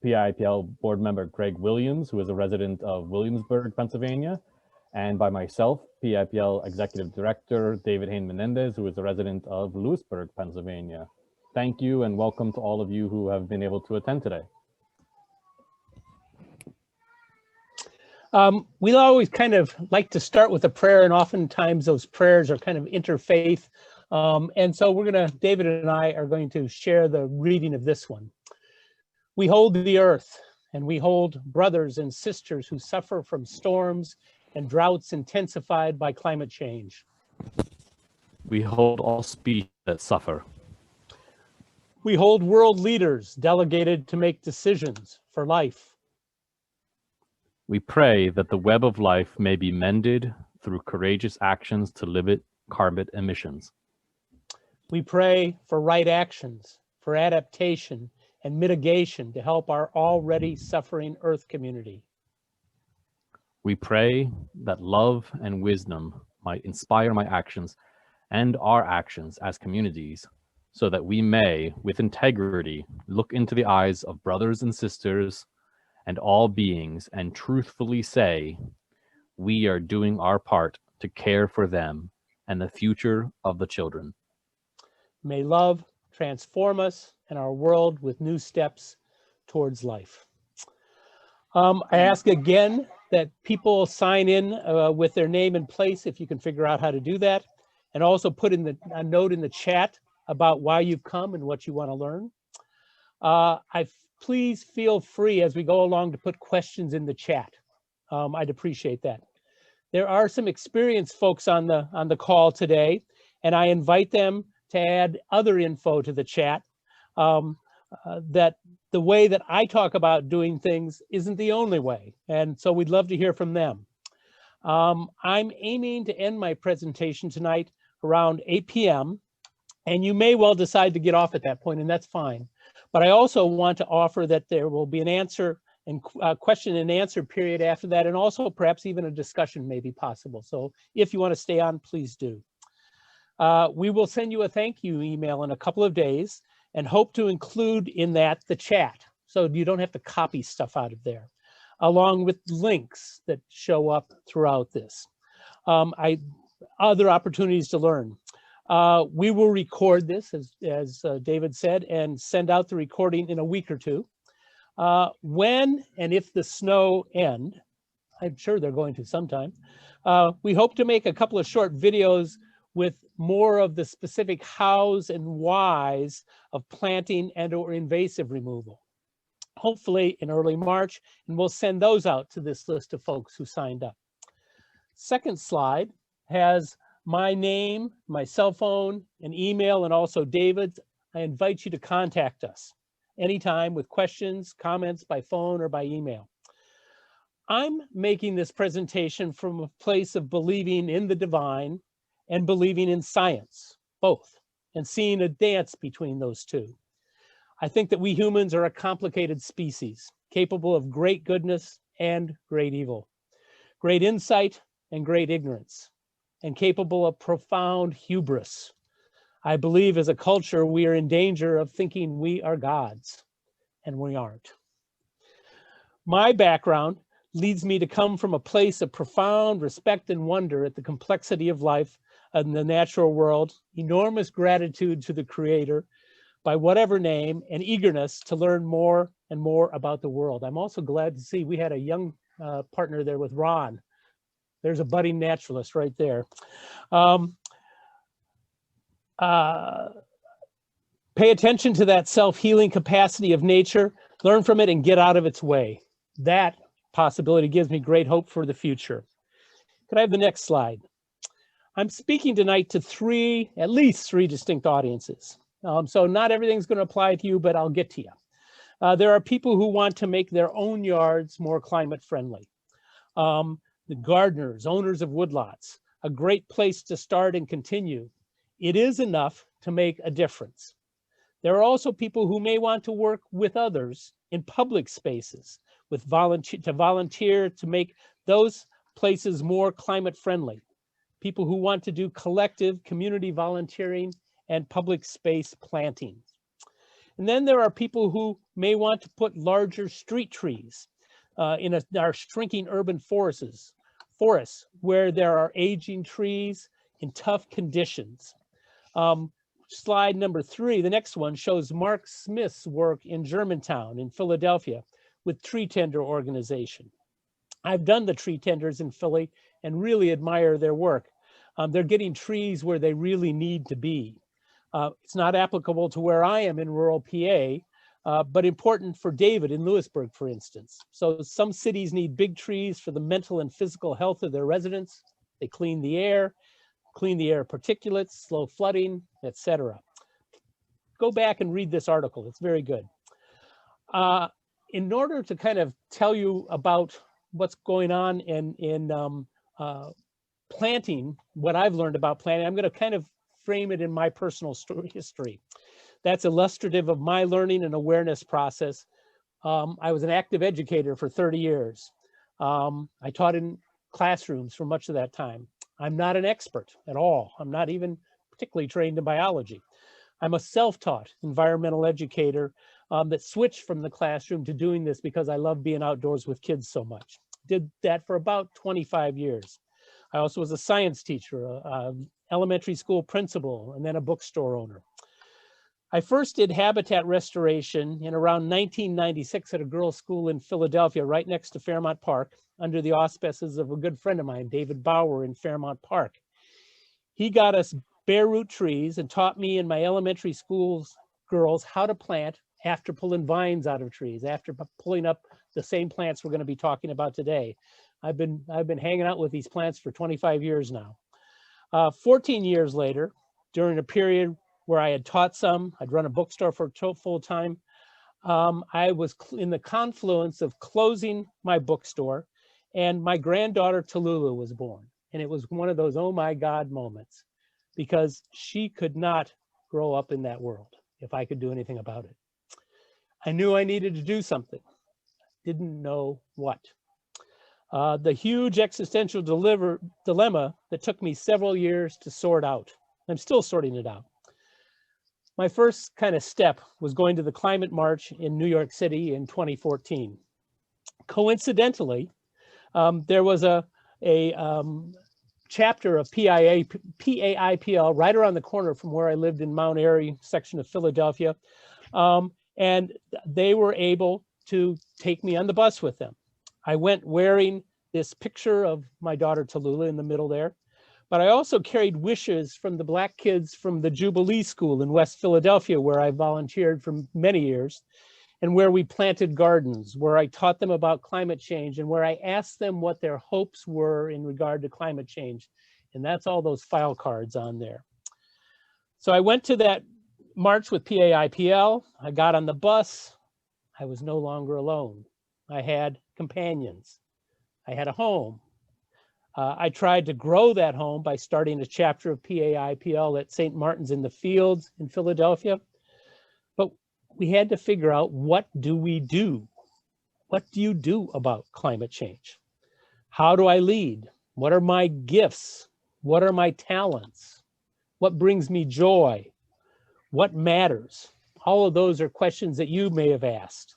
PIPL board member Greg Williams, who is a resident of Williamsburg, Pennsylvania, and by myself, PIPL Executive Director David Hayne Menendez, who is a resident of Lewisburg, Pennsylvania. Thank you and welcome to all of you who have been able to attend today. We always kind of like to start with a prayer, and oftentimes those prayers are kind of interfaith. And so David and I are going to share the reading of this one. We hold the earth, and we hold brothers and sisters who suffer from storms and droughts intensified by climate change. We hold all species that suffer. We hold world leaders delegated to make decisions for life. We pray that the web of life may be mended through courageous actions to limit carbon emissions. We pray for right actions, for adaptation and mitigation to help our already suffering Earth community. We pray that love and wisdom might inspire my actions and our actions as communities, so that we may, with integrity, look into the eyes of brothers and sisters and all beings and truthfully say, we are doing our part to care for them and the future of the children. May love transform us and our world with new steps towards life. I ask again that people sign in with their name and place if you can figure out how to do that, and also put in a note in the chat about why you've come and what you want to learn. Please feel free as we go along to put questions in the chat. I'd appreciate that. There are some experienced folks on the call today, and I invite them to add other info to the chat. That the way that I talk about doing things isn't the only way, and so we'd love to hear from them. I'm aiming to end my presentation tonight around 8 p.m., and you may well decide to get off at that point, and that's fine. But I also want to offer that there will be an answer and question and answer period after that, and also perhaps even a discussion may be possible. So if you want to stay on, please do. We will send you a thank you email in a couple of days and hope to include in that the chat, so you don't have to copy stuff out of there, along with links that show up throughout this. Other opportunities to learn. We will record this, as David said, and send out the recording in a week or two. When and if the snow end, I'm sure they're going to sometime, we hope to make a couple of short videos with more of the specific hows and whys of planting and or invasive removal, hopefully in early March, and we'll send those out to this list of folks who signed up. Second slide has my name, my cell phone, an email, and also David's. I invite you to contact us anytime with questions, comments by phone or by email. I'm making this presentation from a place of believing in the divine and believing in science, both, and seeing a dance between those two. I think that we humans are a complicated species, capable of great goodness and great evil, great insight and great ignorance, and capable of profound hubris. I believe as a culture, we are in danger of thinking we are gods, and we aren't. My background leads me to come from a place of profound respect and wonder at the complexity of life and the natural world, enormous gratitude to the Creator by whatever name, and eagerness to learn more and more about the world. I'm also glad to see we had a young partner there with Ron. There's a budding naturalist right there. Pay attention to that self-healing capacity of nature, learn from it and get out of its way. That possibility gives me great hope for the future. Could I have the next slide? I'm speaking tonight to at least three distinct audiences. So not everything's going to apply to you, but I'll get to you. There are people who want to make their own yards more climate friendly. The gardeners, owners of woodlots, a great place to start and continue. It is enough to make a difference. There are also people who may want to work with others in public spaces, with volunteer to make those places more climate friendly. People who want to do collective community volunteering and public space planting. And then there are people who may want to put larger street trees in our shrinking urban forests where there are aging trees in tough conditions. Slide number 3, the next one, shows Mark Smith's work in Germantown in Philadelphia with tree tender organization. I've done the tree tenders in Philly and really admire their work. They're getting trees where they really need to be. It's not applicable to where I am in rural PA, but important for David in Lewisburg, for instance. So some cities need big trees for the mental and physical health of their residents. They clean the air particulates, slow flooding, etc. Go back and read this article. It's very good. In order to kind of tell you about what's going on in planting, what I've learned about planting, I'm going to kind of frame it in my personal history. That's illustrative of my learning and awareness process. I was an active educator for 30 years. I taught in classrooms for much of that time. I'm not an expert at all. I'm not even particularly trained in biology. I'm a self-taught environmental educator that switched from the classroom to doing this because I love being outdoors with kids so much. Did that for about 25 years. I also was a science teacher, a elementary school principal, and then a bookstore owner. I first did habitat restoration in around 1996 at a girls' school in Philadelphia, right next to Fairmount Park, under the auspices of a good friend of mine, David Bauer in Fairmount Park. He got us bare root trees and taught me and my elementary school's girls how to plant after pulling vines out of trees, after pulling up the same plants we're going to be talking about today. I've been hanging out with these plants for 25 years now. 14 years later, during a period where I had taught some, I'd run a bookstore for full time. I was in the confluence of closing my bookstore, and my granddaughter Tallulah was born. And it was one of those, oh my God moments, because she could not grow up in that world if I could do anything about it. I knew I needed to do something, didn't know what. The huge existential dilemma that took me several years to sort out. I'm still sorting it out. My first kind of step was going to the climate march in New York City in 2014. Coincidentally, there was a chapter of PAIPL right around the corner from where I lived in Mount Airy section of Philadelphia. And they were able to take me on the bus with them. I went wearing this picture of my daughter Tallulah in the middle there, but I also carried wishes from the Black kids from the Jubilee School in West Philadelphia, where I volunteered for many years, and where we planted gardens, where I taught them about climate change, and where I asked them what their hopes were in regard to climate change. And that's all those file cards on there. So I went to that march with PAIPL. I got on the bus. I was no longer alone. I had companions. I had a home. I tried to grow that home by starting a chapter of PAIPL at St. Martin's in the Fields in Philadelphia. But we had to figure out, what do we do? What do you do about climate change? How do I lead? What are my gifts? What are my talents? What brings me joy? What matters? All of those are questions that you may have asked.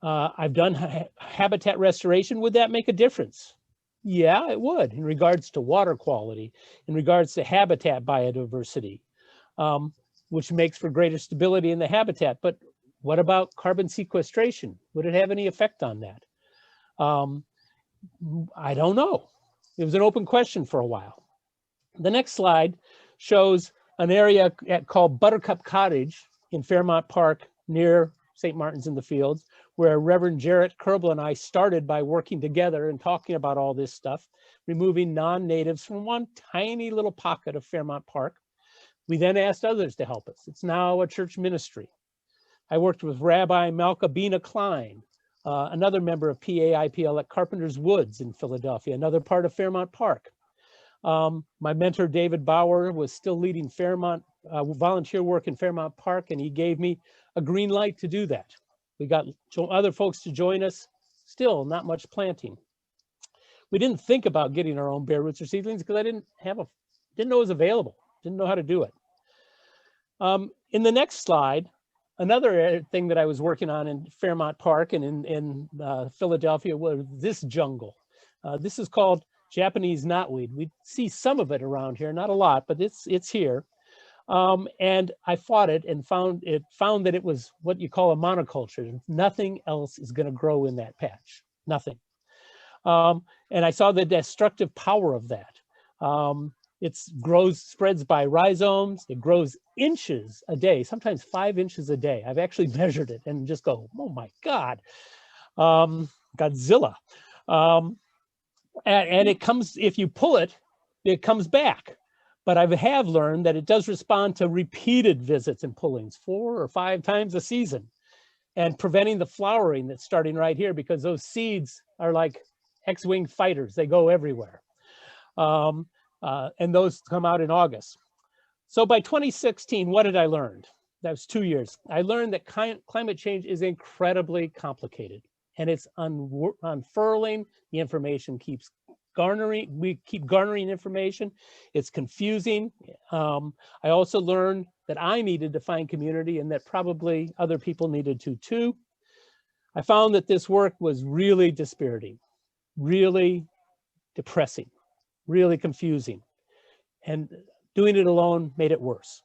I've done habitat restoration. Would that make a difference? Yeah, it would, in regards to water quality, in regards to habitat biodiversity, which makes for greater stability in the habitat. But what about carbon sequestration? Would it have any effect on that? I don't know. It was an open question for a while. The next slide shows an area called Buttercup Cottage in Fairmount Park near St. Martin's in the Fields, where Reverend Jarrett Kerbel and I started by working together and talking about all this stuff, removing non-natives from one tiny little pocket of Fairmount Park. We then asked others to help us. It's now a church ministry. I worked with Rabbi Malka Bina Klein, another member of PAIPL at Carpenter's Woods in Philadelphia, another part of Fairmount Park. My mentor, David Bauer, was still leading Fairmount volunteer work in Fairmount Park, and he gave me a green light to do that. We got other folks to join us, still not much planting. We didn't think about getting our own bare roots or seedlings because I didn't know it was available, didn't know how to do it. In the next slide, Another thing that I was working on in Fairmount Park and in Philadelphia was this jungle. This is called Japanese knotweed. We see some of it around here, not a lot, but it's here. And I fought it and found that it was what you call a monoculture. Nothing else is going to grow in that patch, nothing. And I saw the destructive power of that. It spreads by rhizomes. It grows inches a day, sometimes 5 inches a day. I've actually measured it and just go, oh my God, Godzilla. And it comes, if you pull it, it comes back. But I have learned that it does respond to repeated visits and pullings 4 or 5 times a season, and preventing the flowering that's starting right here, because those seeds are like X-wing fighters. They go everywhere. And those come out in August. So by 2016, what did I learn? That was 2 years. I learned that climate change is incredibly complicated, and it's unfurling. The information keeps garnering. We keep garnering information. It's confusing. I also learned that I needed to find community, and that probably other people needed to too. I found that this work was really dispiriting, really depressing, really confusing, and doing it alone made it worse.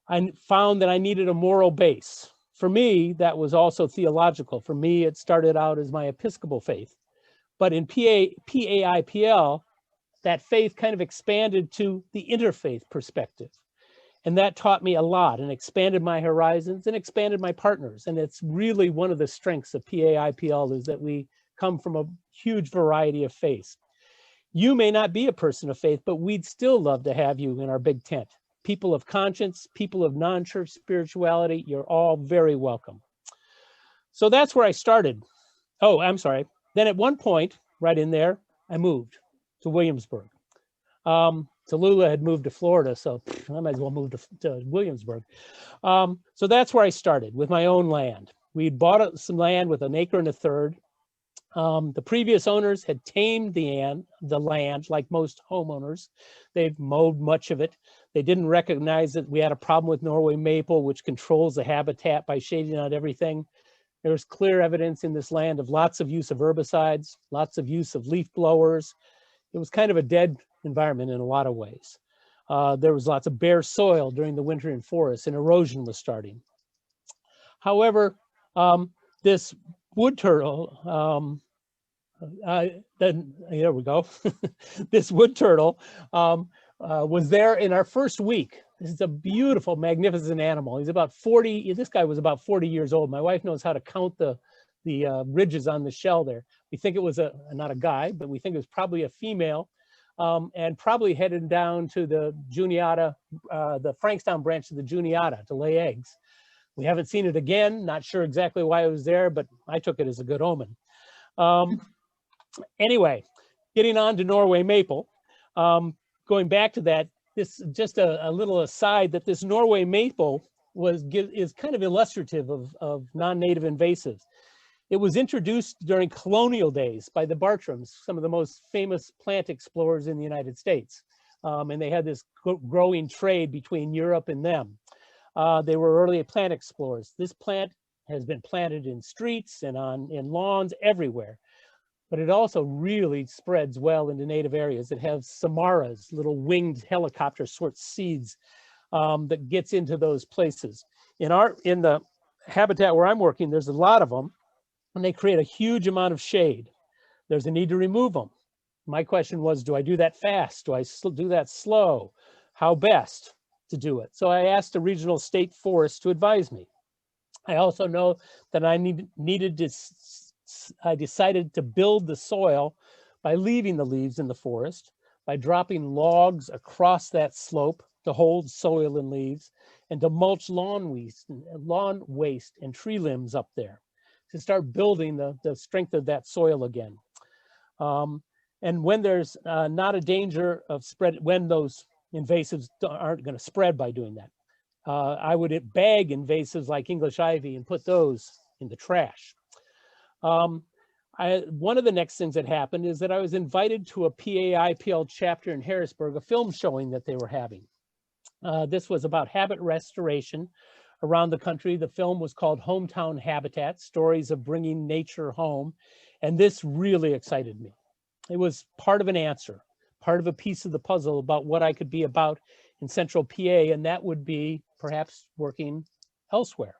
I found that I needed a moral base. For me, that was also theological. For me, it started out as my Episcopal faith. But in PAIPL, that faith kind of expanded to the interfaith perspective. And that taught me a lot and expanded my horizons and expanded my partners. And it's really one of the strengths of PAIPL, is that we come from a huge variety of faiths. You may not be a person of faith, but we'd still love to have you in our big tent. People of conscience, people of non-church spirituality, you're all very welcome. So that's where I started. Oh, I'm sorry. Then at one point, right in there, I moved to Williamsburg. Tallulah had moved to Florida, so I might as well move to Williamsburg. So that's where I started, with my own land. We'd bought some land with 1 1/3 acres. The previous owners had tamed the land like most homeowners. They've mowed much of it. They didn't recognize that we had a problem with Norway Maple, which controls the habitat by shading out everything. There was clear evidence in this land of lots of use of herbicides, lots of use of leaf blowers. It was kind of a dead environment in a lot of ways. There was lots of bare soil during the winter in forests, and erosion was starting. However, this wood turtle, there we go. This wood turtle was there in our first week. This is a beautiful, magnificent animal. He's about 40, this guy was about 40 years old. My wife knows how to count the ridges on the shell there. We think it was not a guy, but we think it was probably a female, and probably headed down to the Juniata, the Frankstown branch of the Juniata to lay eggs. We haven't seen it again, not sure exactly why it was there, but I took it as a good omen. Anyway, getting on to Norway Maple, going back to that, this just a little aside, that this Norway Maple is kind of illustrative of non-native invasives. It was introduced during colonial days by the Bartrams, some of the most famous plant explorers in the United States. And they had this growing trade between Europe and them. They were early plant explorers. This plant has been planted in streets and in lawns everywhere, but it also really spreads well into native areas. It has samaras, little winged helicopter sort seeds that gets into those places. In the habitat where I'm working, there's a lot of them, and they create a huge amount of shade. There's a need to remove them. My question was, do I do that fast? Do I do that slow? How best to do it? So I asked the regional state forest to advise me. I also know that I decided to build the soil by leaving the leaves in the forest, by dropping logs across that slope to hold soil and leaves, and to mulch lawn waste and tree limbs up there to start building the strength of that soil again. And when there's not a danger of spread, when those invasives aren't going to spread by doing that, I would bag invasives like English ivy and put those in the trash. One of the next things that happened is that I was invited to a PAIPL chapter in Harrisburg, a film showing that they were having. This was about habit restoration around the country. The film was called Hometown Habitat, Stories of Bringing Nature Home. And this really excited me. It was part of an answer, part of a piece of the puzzle about what I could be about in Central PA, and that would be perhaps working elsewhere.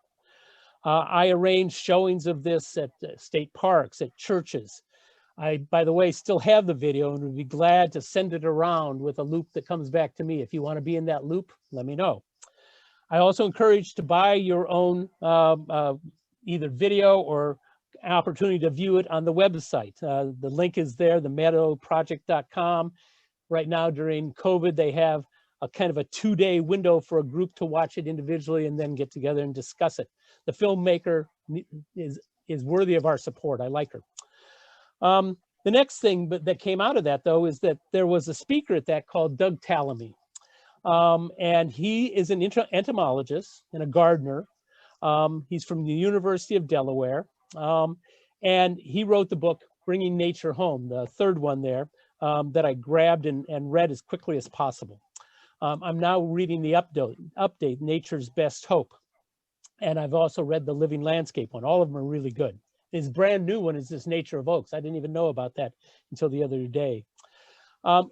I arranged showings of this at state parks, at churches. I, by the way, still have the video and would be glad to send it around with a loop that comes back to me. If you want to be in that loop, let me know. I also encourage to buy your own either video or opportunity to view it on the website. The link is there, themeadowproject.com. Right now during COVID, they have a kind of a 2-day window for a group to watch it individually and then get together and discuss it. The filmmaker is worthy of our support. I like her. The next thing that came out of that, though, is that there was a speaker at that called Doug Tallamy. And he is an entomologist and a gardener. He's from the University of Delaware. And he wrote the book, Bringing Nature Home, the third one there, that I grabbed and read as quickly as possible. I'm now reading the update, Nature's Best Hope. And I've also read the Living Landscape one. All of them are really good. His brand new one is this Nature of Oaks. I didn't even know about that until the other day.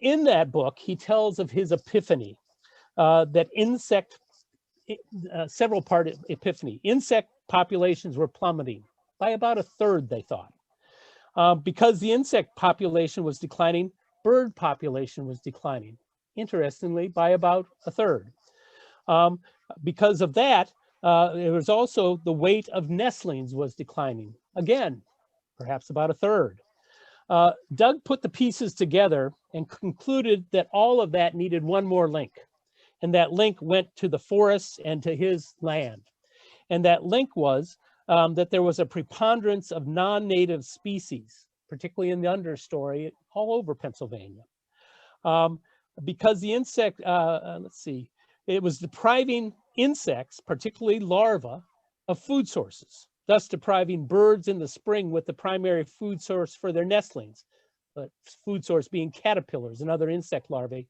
In that book, he tells of his epiphany, that several-part epiphany. Insect populations were plummeting by about 1/3, they thought. Because the insect population was declining, bird population was declining, interestingly, by about 1/3. Because of that, there was also the weight of nestlings was declining. Again, perhaps about 1/3. Doug put the pieces together and concluded that all of that needed one more link. And that link went to the forests and to his land. And that link was that there was a preponderance of non-native species, particularly in the understory, all over Pennsylvania. Because the insect, it was depriving insects, particularly larvae, of food sources, thus depriving birds in the spring with the primary food source for their nestlings, but food source being caterpillars and other insect larvae,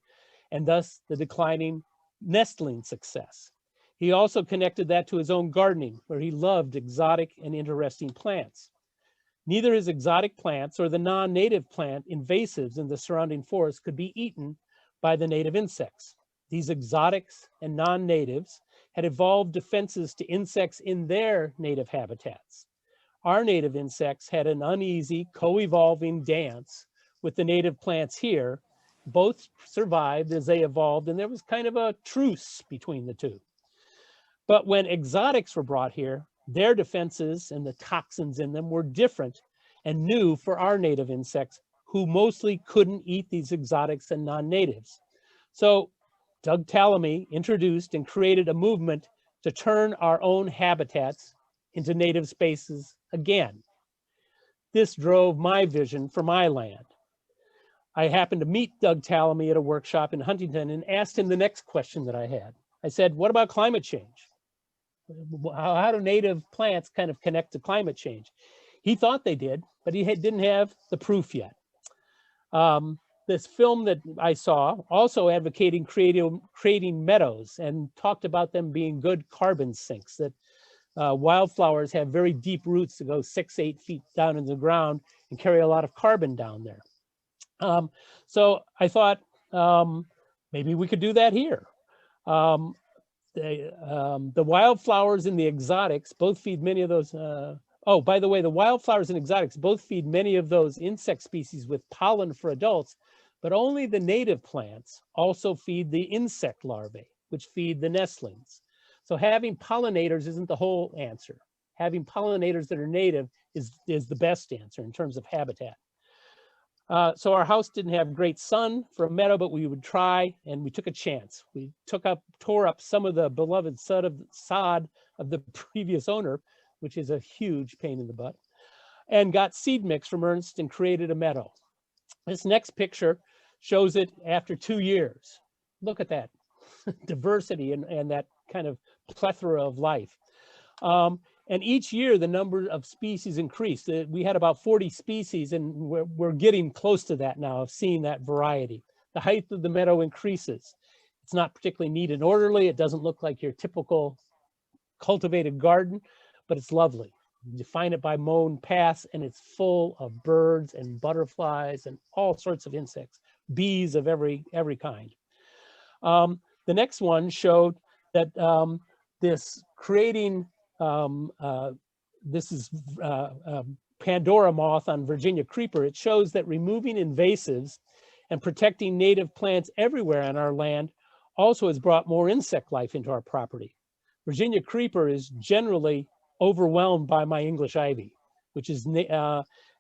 and thus the declining nestling success. He also connected that to his own gardening, where he loved exotic and interesting plants. Neither his exotic plants or the non-native plant invasives in the surrounding forest could be eaten by the native insects. These exotics and non-natives had evolved defenses to insects in their native habitats. Our native insects had an uneasy, co-evolving dance with the native plants here. Both survived as they evolved, and there was kind of a truce between the two. But when exotics were brought here, their defenses and the toxins in them were different and new for our native insects, who mostly couldn't eat these exotics and non-natives. So Doug Tallamy introduced and created a movement to turn our own habitats into native spaces again. This drove my vision for my land. I happened to meet Doug Tallamy at a workshop in Huntington and asked him the next question that I had. I said, what about climate change? How do native plants kind of connect to climate change? He thought they did, but he didn't have the proof yet. This film that I saw also advocating creating meadows and talked about them being good carbon sinks, that wildflowers have very deep roots that go 6-8 feet down in the ground and carry a lot of carbon down there. So I thought maybe we could do that here. The wildflowers and the exotics both feed many of those. Oh, by the way, the wildflowers and exotics both feed many of those insect species with pollen for adults, but only the native plants also feed the insect larvae, which feed the nestlings. So having pollinators isn't the whole answer. Having pollinators that are native is the best answer in terms of habitat. So our house didn't have great sun for a meadow, but we would try, and we took a chance. We tore up some of the beloved sod of the previous owner, which is a huge pain in the butt, and got seed mix from Ernst and created a meadow. This next picture shows it after 2 years. Look at that diversity and that kind of plethora of life. And each year, the number of species increased. We had about 40 species, and we're getting close to that now of seeing that variety. The height of the meadow increases. It's not particularly neat and orderly. It doesn't look like your typical cultivated garden, but it's lovely. You find it by mown paths, and it's full of birds and butterflies and all sorts of insects, bees of every kind. The next one showed that this creating, this is Pandora moth on Virginia creeper. It shows that removing invasives and protecting native plants everywhere on our land also has brought more insect life into our property. Virginia creeper is generally overwhelmed by my English ivy, which is,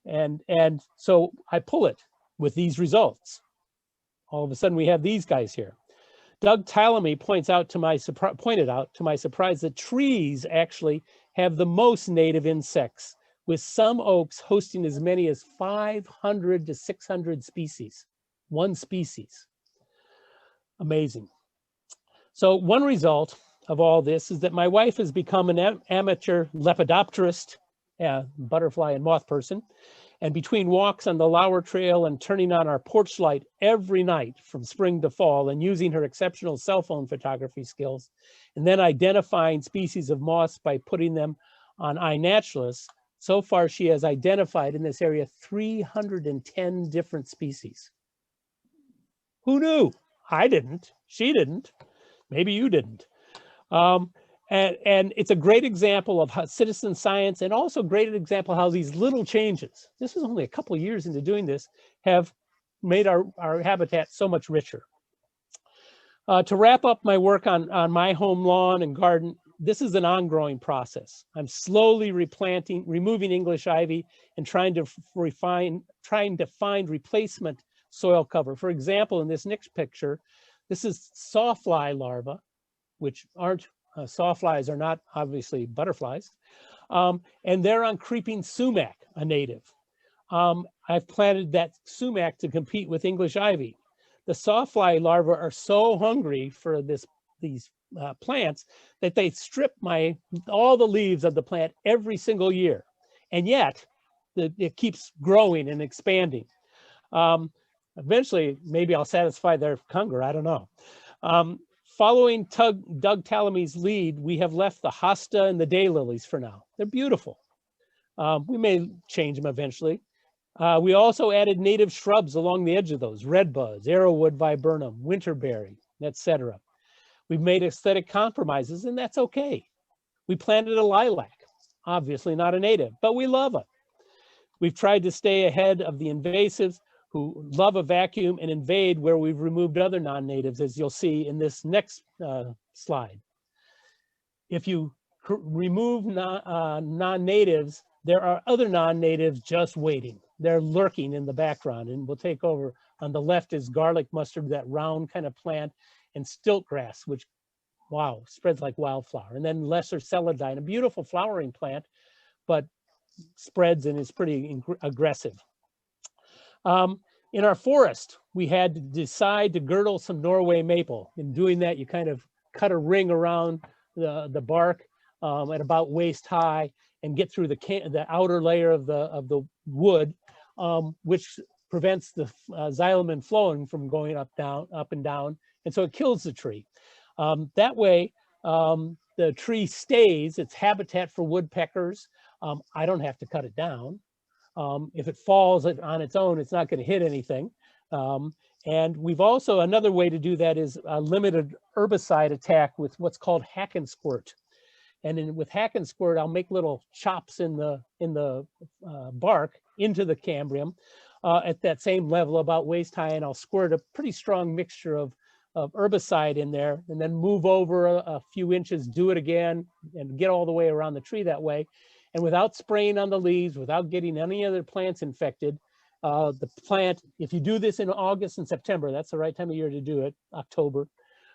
and so I pull it with these results. All of a sudden we have these guys here. Doug Tallamy pointed out to my surprise that trees actually have the most native insects, with some oaks hosting as many as 500 to 600 species, one species. Amazing. So one result of all this is that my wife has become an amateur lepidopterist, butterfly and moth person. And between walks on the Lauer Trail and turning on our porch light every night from spring to fall and using her exceptional cell phone photography skills, and then identifying species of moths by putting them on iNaturalist, so far she has identified in this area 310 different species. Who knew? I didn't. She didn't. Maybe you didn't. And it's a great example of how citizen science, and also a great example how these little changes, this is only a couple of years into doing this, have made our habitat so much richer. To wrap up my work on my home lawn and garden, this is an ongoing process. I'm slowly removing English ivy and trying to find replacement soil cover. For example, in this next picture, this is Sawfly larva, which aren't sawflies are not obviously butterflies, and they're on creeping sumac, a native. I've planted that sumac to compete with English ivy. The sawfly larvae are so hungry for these plants that they strip all the leaves of the plant every single year, and yet it keeps growing and expanding. Eventually, maybe I'll satisfy their hunger. I don't know. Following Doug Tallamy's lead, we have left the hosta and the daylilies for now. They're beautiful. We may change them eventually. We also added native shrubs along the edge of those: redbuds, arrowwood viburnum, winterberry, etc. We've made aesthetic compromises, and that's okay. We planted a lilac, obviously not a native, but we love it. We've tried to stay ahead of the invasives who love a vacuum and invade where we've removed other non-natives, as you'll see in this next slide. If you remove non-natives, there are other non-natives just waiting. They're lurking in the background, and we'll take over. On the left is garlic mustard, that round kind of plant, and stilt grass, which, wow, spreads like wildflower. And then lesser celandine, a beautiful flowering plant, but spreads and is pretty aggressive. In our forest, we had to decide to girdle some Norway maple. In doing that, you kind of cut a ring around the bark at about waist high and get through the outer layer of the wood, which prevents the xylem and phloem from going up and down, and so it kills the tree. That way, the tree stays its habitat for woodpeckers. I don't have to cut it down. If it falls on its own, it's not going to hit anything. And we've also, another way to do that is a limited herbicide attack with what's called hack and squirt. And with hack and squirt, I'll make little chops in the bark into the cambium at that same level, about waist high, and I'll squirt a pretty strong mixture of herbicide in there, and then move over a few inches, do it again, and get all the way around the tree that way. And without spraying on the leaves, without getting any other plants infected, the plant, if you do this in August and September, that's the right time of year to do it, October,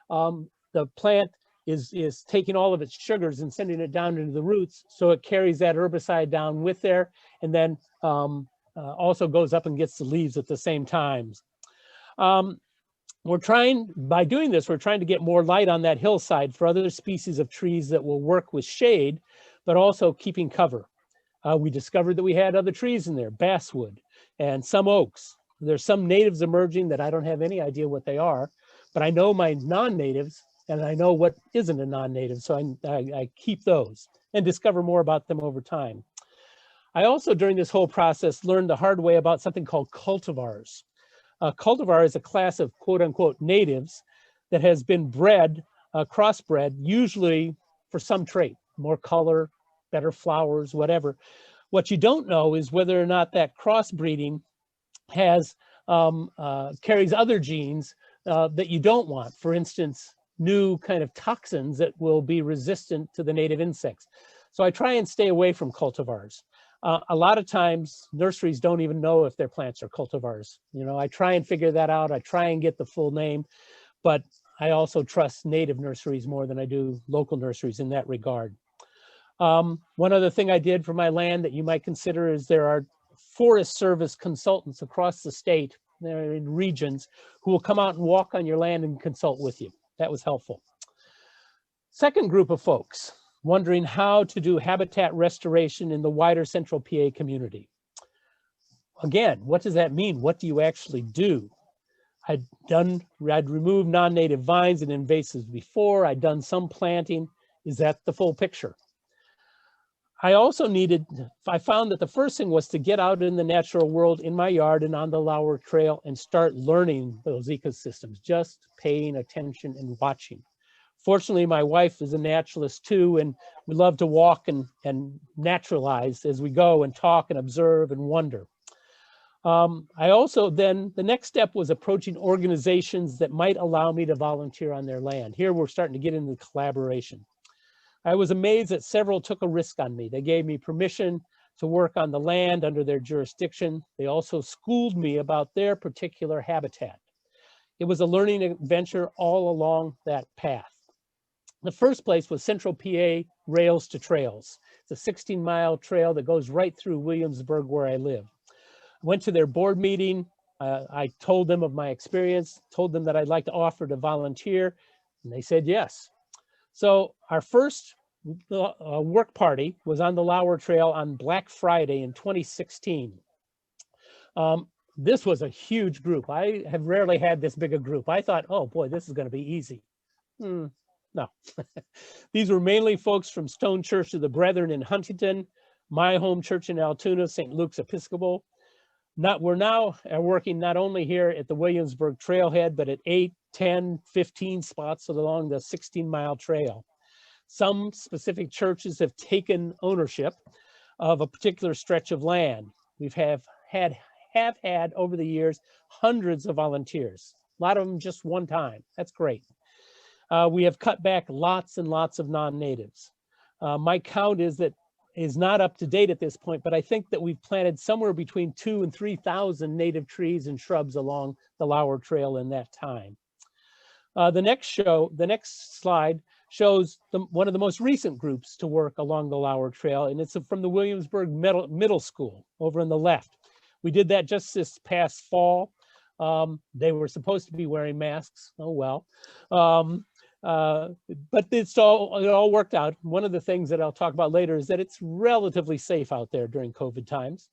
the plant is taking all of its sugars and sending it down into the roots, so it carries that herbicide down with there, and then also goes up and gets the leaves at the same time. By doing this, we're trying to get more light on that hillside for other species of trees that will work with shade, but also keeping cover. We discovered that we had other trees in there, basswood and some oaks. There's some natives emerging that I don't have any idea what they are, but I know my non-natives and I know what isn't a non-native, so I keep those and discover more about them over time. I also, during this whole process, learned the hard way about something called cultivars. A cultivar is a class of quote unquote natives that has been bred, crossbred, usually for some trait, more color, better flowers, whatever. What you don't know is whether or not that crossbreeding has carries other genes that you don't want. For instance, new kind of toxins that will be resistant to the native insects. So I try and stay away from cultivars. A lot of times nurseries don't even know if their plants are cultivars. You know, I try and figure that out. I try and get the full name, but I also trust native nurseries more than I do local nurseries in that regard. One other thing I did for my land that you might consider is there are Forest Service consultants across the state, they're in regions, who will come out and walk on your land and consult with you. That was helpful. Second group of folks wondering how to do habitat restoration in the wider central PA community. Again, what does that mean? What do you actually do? I'd removed non-native vines and invasives before. I'd done some planting. Is that the full picture? I found that the first thing was to get out in the natural world in my yard and on the Lauer Trail and start learning those ecosystems, just paying attention and watching. Fortunately, my wife is a naturalist too, and we love to walk and naturalize as we go and talk and observe and wonder. I also then, the next step was approaching organizations that might allow me to volunteer on their land. Here we're starting to get into collaboration. I was amazed that several took a risk on me. They gave me permission to work on the land under their jurisdiction. They also schooled me about their particular habitat. It was a learning adventure all along that path. The first place was Central PA Rails to Trails. It's a 16-mile trail that goes right through Williamsburg where I live. I went to their board meeting. I told them of my experience, told them that I'd like to offer to volunteer, and they said yes. So our first work party was on the Lauer Trail on Black Friday in 2016. This was a huge group. I have rarely had this big a group. I thought, oh boy, this is going to be easy. No. These were mainly folks from Stone Church of the Brethren in Huntington, my home church in Altoona, St. Luke's Episcopal. We're now working not only here at the Williamsburg Trailhead, but at 8, 10, 15 spots along the 16-mile trail. Some specific churches have taken ownership of a particular stretch of land. We've have had over the years hundreds of volunteers, a lot of them just one time. That's great. We have cut back lots and lots of non-natives. My count is not up to date at this point, but I think that we've planted somewhere between 2,000 and 3,000 native trees and shrubs along the Lauer Trail in that time. The next slide shows one of the most recent groups to work along the Lauer Trail, and it's from the Williamsburg Middle School over on the left. We did that just this past fall. They were supposed to be wearing masks. Oh well. But it all worked out. One of the things that I'll talk about later is that it's relatively safe out there during COVID times.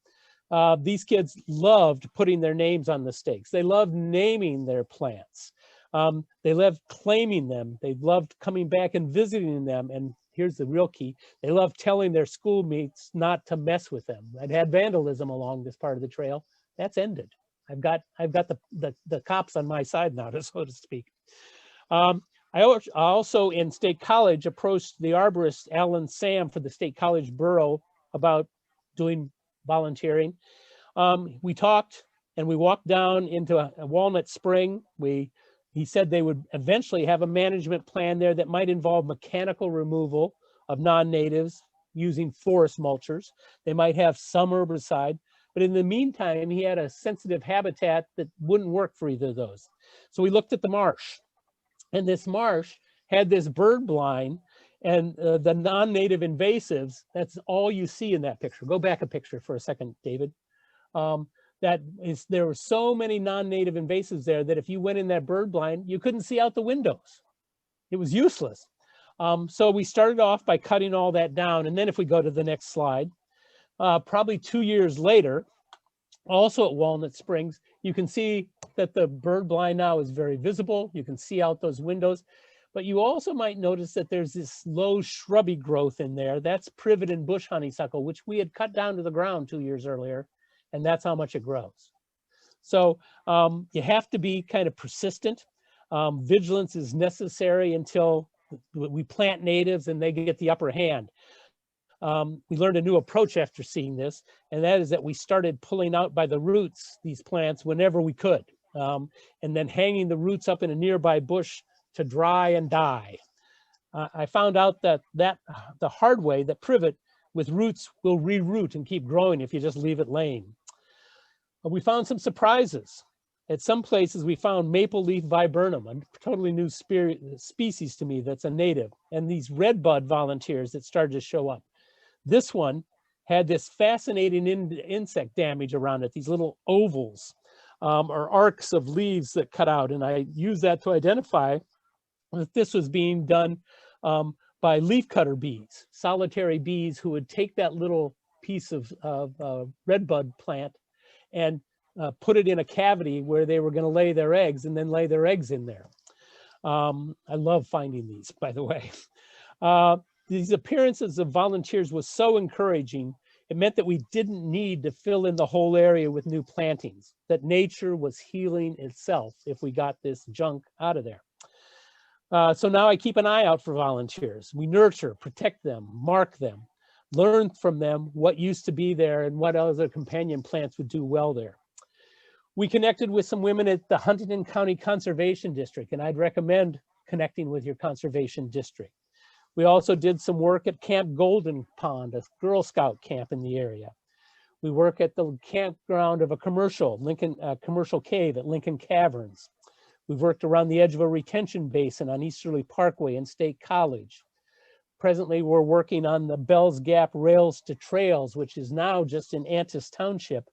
These kids loved putting their names on the stakes. They loved naming their plants. They loved claiming them. They loved coming back and visiting them. And here's the real key. They loved telling their schoolmates not to mess with them. I'd had vandalism along this part of the trail. That's ended. I've got the cops on my side now, so to speak. I also in State College approached the arborist Alan Sam for the State College Borough about doing volunteering. We talked and we walked down into a Walnut Spring. He said they would eventually have a management plan there that might involve mechanical removal of non-natives using forest mulchers. They might have some herbicide, but in the meantime, he had a sensitive habitat that wouldn't work for either of those. So we looked at the marsh. And this marsh had this bird blind and the non-native invasives. That's all you see in that picture. Go back a picture for a second, David. There were so many non-native invasives there that if you went in that bird blind, you couldn't see out the windows. It was useless. So we started off by cutting all that down. And then if we go to the next slide, probably 2 years later, also at Walnut Springs, you can see that the bird blind now is very visible. You can see out those windows. But you also might notice that there's this low shrubby growth in there. That's privet and bush honeysuckle, which we had cut down to the ground 2 years earlier, and that's how much it grows. So you have to be kind of persistent. Vigilance is necessary until we plant natives and they get the upper hand. We learned a new approach after seeing this, and that is that we started pulling out by the roots these plants whenever we could, and then hanging the roots up in a nearby bush to dry and die. I found out that the hard way that privet with roots will reroot and keep growing if you just leave it laying. But we found some surprises. At some places we found maple leaf viburnum, a totally new species to me that's a native, and these redbud volunteers that started to show up. This one had this fascinating insect damage around it, these little ovals or arcs of leaves that cut out, and I used that to identify that this was being done by leafcutter bees, solitary bees who would take that little piece of redbud plant and put it in a cavity where they were going to lay their eggs and then lay their eggs in there. I love finding these, by the way. These appearances of volunteers was so encouraging. It meant that we didn't need to fill in the whole area with new plantings, that nature was healing itself if we got this junk out of there. So now I keep an eye out for volunteers. We nurture, protect them, mark them, learn from them what used to be there and what other companion plants would do well there. We connected with some women at the Huntington County Conservation District, and I'd recommend connecting with your conservation district. We also did some work at Camp Golden Pond, a Girl Scout camp in the area. We work at the campground of a commercial cave at Lincoln Caverns. We've worked around the edge of a retention basin on Easterly Parkway and State College. Presently, we're working on the Bell's Gap Rails to Trails, which is now just in Antis Township,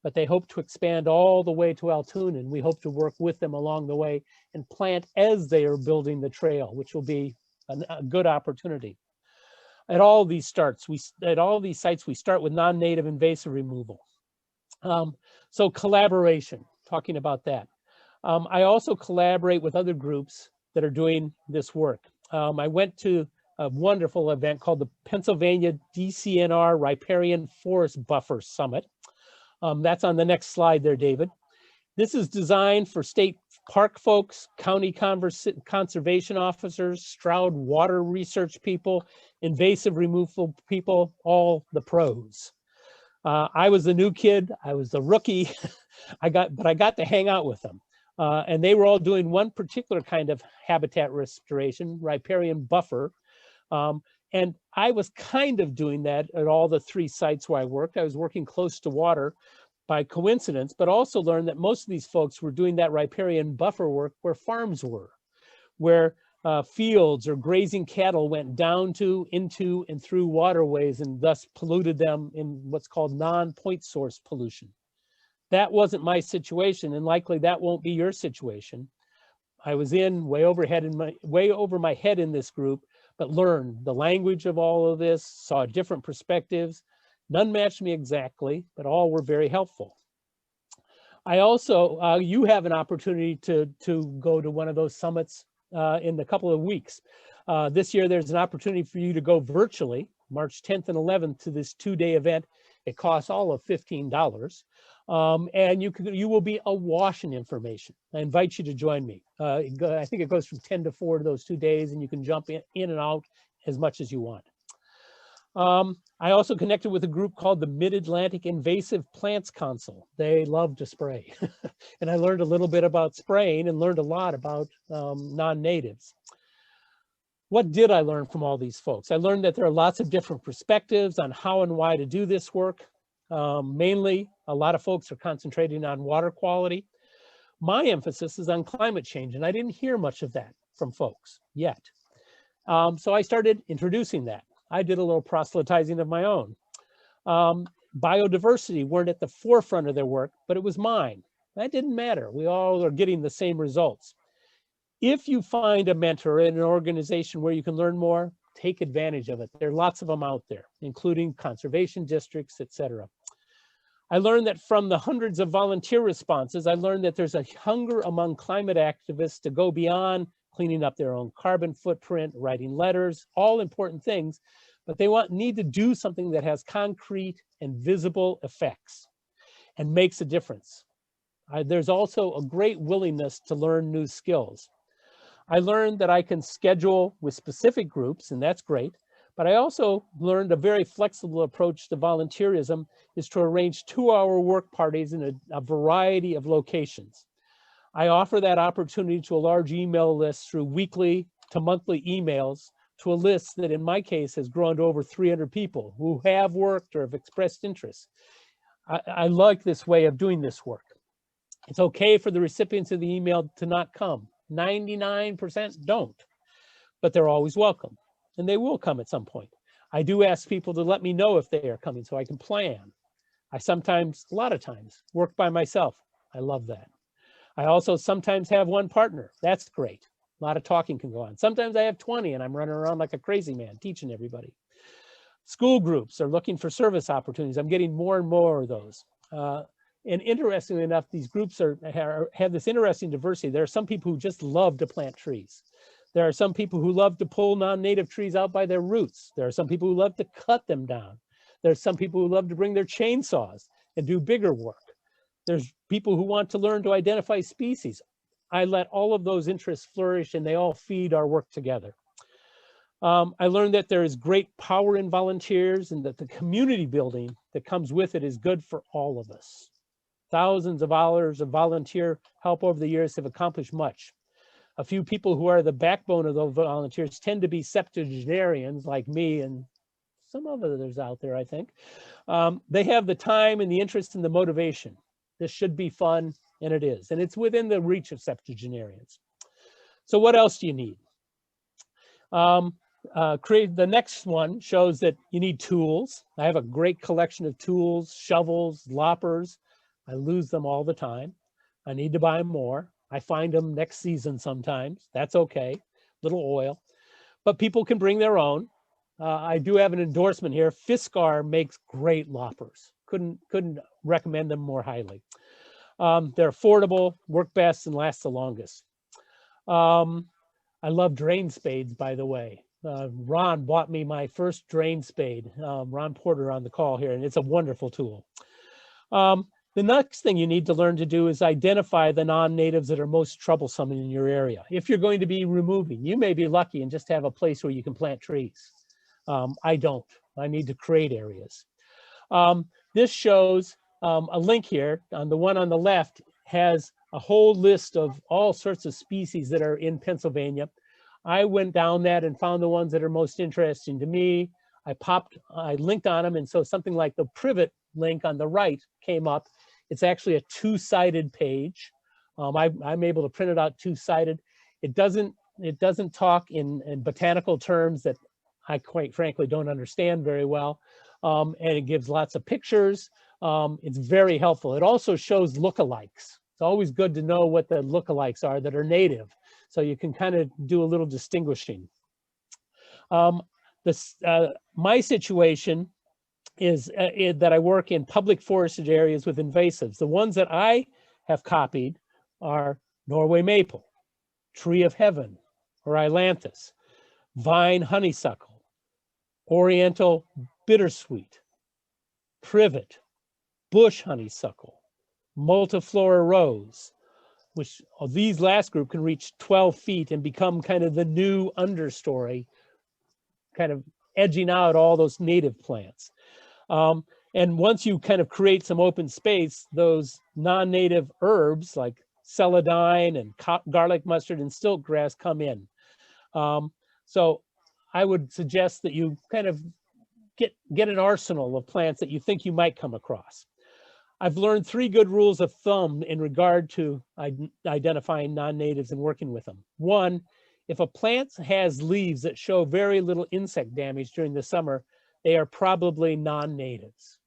but they hope to expand all the way to Altoona, and we hope to work with them along the way and plant as they are building the trail, which will be a good opportunity. At all these sites, we start with non-native invasive removal. So collaboration, talking about that. I also collaborate with other groups that are doing this work. I went to a wonderful event called the Pennsylvania Dcnr Riparian Forest Buffer Summit. That's on the next slide there, David. This is designed for state park folks, county conservation officers, Stroud water research people, invasive removal people, all the pros. I was the new kid, I was the rookie, but I got to hang out with them. And they were all doing one particular kind of habitat restoration, riparian buffer. And I was kind of doing that at all the 3 sites where I worked. I was working close to water by coincidence, but also learned that most of these folks were doing that riparian buffer work where farms were, where fields or grazing cattle went down to, into, and through waterways and thus polluted them in what's called non-point source pollution. That wasn't my situation, and likely that won't be your situation. I was in way over my head in this group, but learned the language of all of this, saw different perspectives. None matched me exactly, but all were very helpful. I also, you have an opportunity to go to one of those summits in a couple of weeks. This year, there's an opportunity for you to go virtually, March 10th and 11th, to this 2-day event. It costs all of $15. And you will be awash in information. I invite you to join me. I think it goes from 10 to 4 those 2 days, and you can jump in and out as much as you want. I also connected with a group called the Mid-Atlantic Invasive Plants Council. They love to spray. And I learned a little bit about spraying and learned a lot about non-natives. What did I learn from all these folks? I learned that there are lots of different perspectives on how and why to do this work. Mainly, a lot of folks are concentrating on water quality. My emphasis is on climate change, and I didn't hear much of that from folks yet. So I started introducing that. I did a little proselytizing of my own. Biodiversity weren't at the forefront of their work, but it was mine. That didn't matter. We all are getting the same results. If you find a mentor in an organization where you can learn more, take advantage of it. There are lots of them out there, including conservation districts, etc. I learned that from the hundreds of volunteer responses, I learned that there's a hunger among climate activists to go beyond cleaning up their own carbon footprint, writing letters, all important things, but they need to do something that has concrete and visible effects and makes a difference. There's also a great willingness to learn new skills. I learned that I can schedule with specific groups, and that's great, but I also learned a very flexible approach to volunteerism is to arrange 2-hour work parties in a variety of locations. I offer that opportunity to a large email list through weekly to monthly emails to a list that in my case has grown to over 300 people who have worked or have expressed interest. I like this way of doing this work. It's okay for the recipients of the email to not come. 99% don't, but they're always welcome, and they will come at some point. I do ask people to let me know if they are coming so I can plan. I sometimes, a lot of times, work by myself. I love that. I also sometimes have one partner. That's great. A lot of talking can go on. Sometimes I have 20 and I'm running around like a crazy man teaching everybody. School groups are looking for service opportunities. I'm getting more and more of those. And interestingly enough, these groups have this interesting diversity. There are some people who just love to plant trees. There are some people who love to pull non-native trees out by their roots. There are some people who love to cut them down. There are some people who love to bring their chainsaws and do bigger work. There's people who want to learn to identify species. I let all of those interests flourish and they all feed our work together. I learned that there is great power in volunteers and that the community building that comes with it is good for all of us. Thousands of hours of volunteer help over the years have accomplished much. A few people who are the backbone of those volunteers tend to be septuagenarians like me and some others out there, I think. They have the time and the interest and the motivation. This should be fun, and it is. And it's within the reach of septuagenarians. So what else do you need? The next one shows that you need tools. I have a great collection of tools, shovels, loppers. I lose them all the time. I need to buy more. I find them next season sometimes. That's okay. Little oil. But people can bring their own. I do have an endorsement here. Fiskar makes great loppers. Couldn't recommend them more highly. They're affordable, work best, and last the longest. I love drain spades, by the way. Ron bought me my first drain spade. Ron Porter on the call here, and it's a wonderful tool. The next thing you need to learn to do is identify the non-natives that are most troublesome in your area. If you're going to be removing, you may be lucky and just have a place where you can plant trees. I don't. I need to create areas. This shows a link here. On the one on the left has a whole list of all sorts of species that are in Pennsylvania. I went down that and found the ones that are most interesting to me. I linked on them, and so something like the privet link on the right came up. It's actually a two-sided page. I'm able to print it out two-sided. It doesn't talk in botanical terms that I quite frankly don't understand very well, and it gives lots of pictures. It's very helpful. It also shows lookalikes. It's always good to know what the lookalikes are that are native, so you can kind of do a little distinguishing. My situation is that I work in public forested areas with invasives. The ones that I have copied are Norway Maple, Tree of Heaven, or Ailanthus, Vine Honeysuckle, Oriental Bittersweet, Privet, Bush Honeysuckle, Multiflora Rose, which these last group can reach 12 feet and become kind of the new understory, kind of edging out all those native plants. And once you kind of create some open space, those non-native herbs like celandine and garlic mustard and stiltgrass come in. So I would suggest that you kind of get an arsenal of plants that you think you might come across. I've learned 3 good rules of thumb in regard to identifying non-natives and working with them. 1, if a plant has leaves that show very little insect damage during the summer, they are probably non-natives.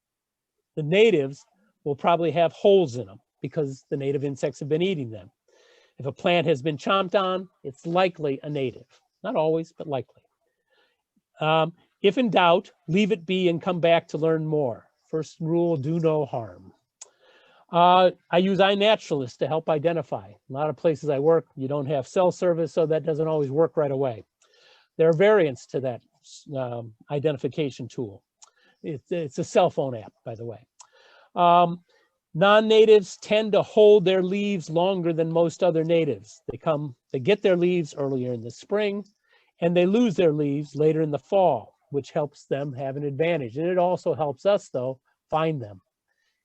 The natives will probably have holes in them because the native insects have been eating them. If a plant has been chomped on, it's likely a native. Not always, but likely. If in doubt, leave it be and come back to learn more. First rule, do no harm. I use iNaturalist to help identify. A lot of places I work, you don't have cell service, so that doesn't always work right away. There are variants to that identification tool. It's a cell phone app, by the way. Non-natives tend to hold their leaves longer than most other natives. They get their leaves earlier in the spring, and they lose their leaves later in the fall, which helps them have an advantage. And it also helps us, though, find them.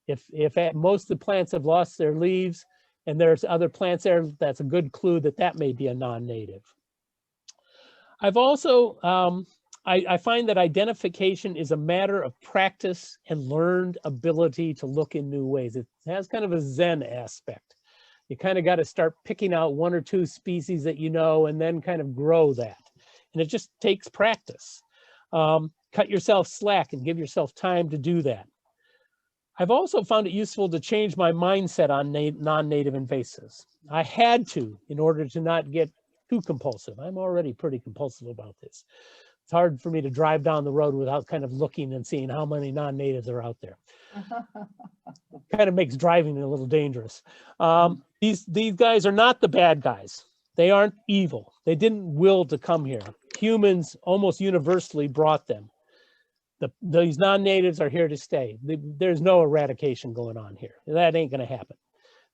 If most of the plants have lost their leaves and there's other plants there, that's a good clue that that may be a non-native. I've also, I find that identification is a matter of practice and learned ability to look in new ways. It has kind of a Zen aspect. You kind of got to start picking out one or two species that you know and then kind of grow that. And it just takes practice. Cut yourself slack and give yourself time to do that. I've also found it useful to change my mindset on non-native invasives. I had to in order to not get too compulsive. I'm already pretty compulsive about this. It's hard for me to drive down the road without kind of looking and seeing how many non-natives are out there. Kind of makes driving a little dangerous. These guys are not the bad guys. They aren't evil. They didn't will to come here. Humans almost universally brought them. These non-natives are here to stay. There's no eradication going on here. That ain't going to happen.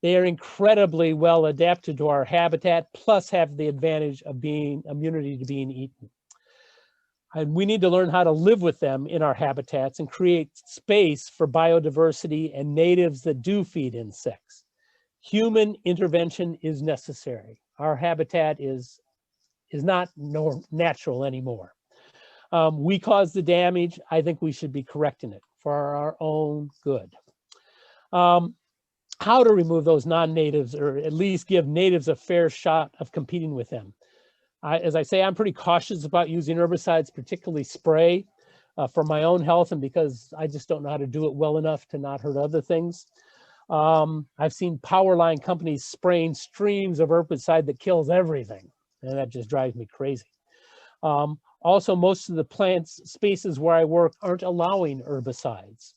They are incredibly well adapted to our habitat, plus have the advantage of being immunity to being eaten. And we need to learn how to live with them in our habitats and create space for biodiversity and natives that do feed insects. Human intervention is necessary. Our habitat is not natural anymore. We caused the damage. I think we should be correcting it for our own good. How to remove those non-natives, or at least give natives a fair shot of competing with them. As I say, I'm pretty cautious about using herbicides, particularly spray, for my own health and because I just don't know how to do it well enough to not hurt other things. I've seen power line companies spraying streams of herbicide that kills everything, and that just drives me crazy. Also, most of the plants spaces where I work aren't allowing herbicides.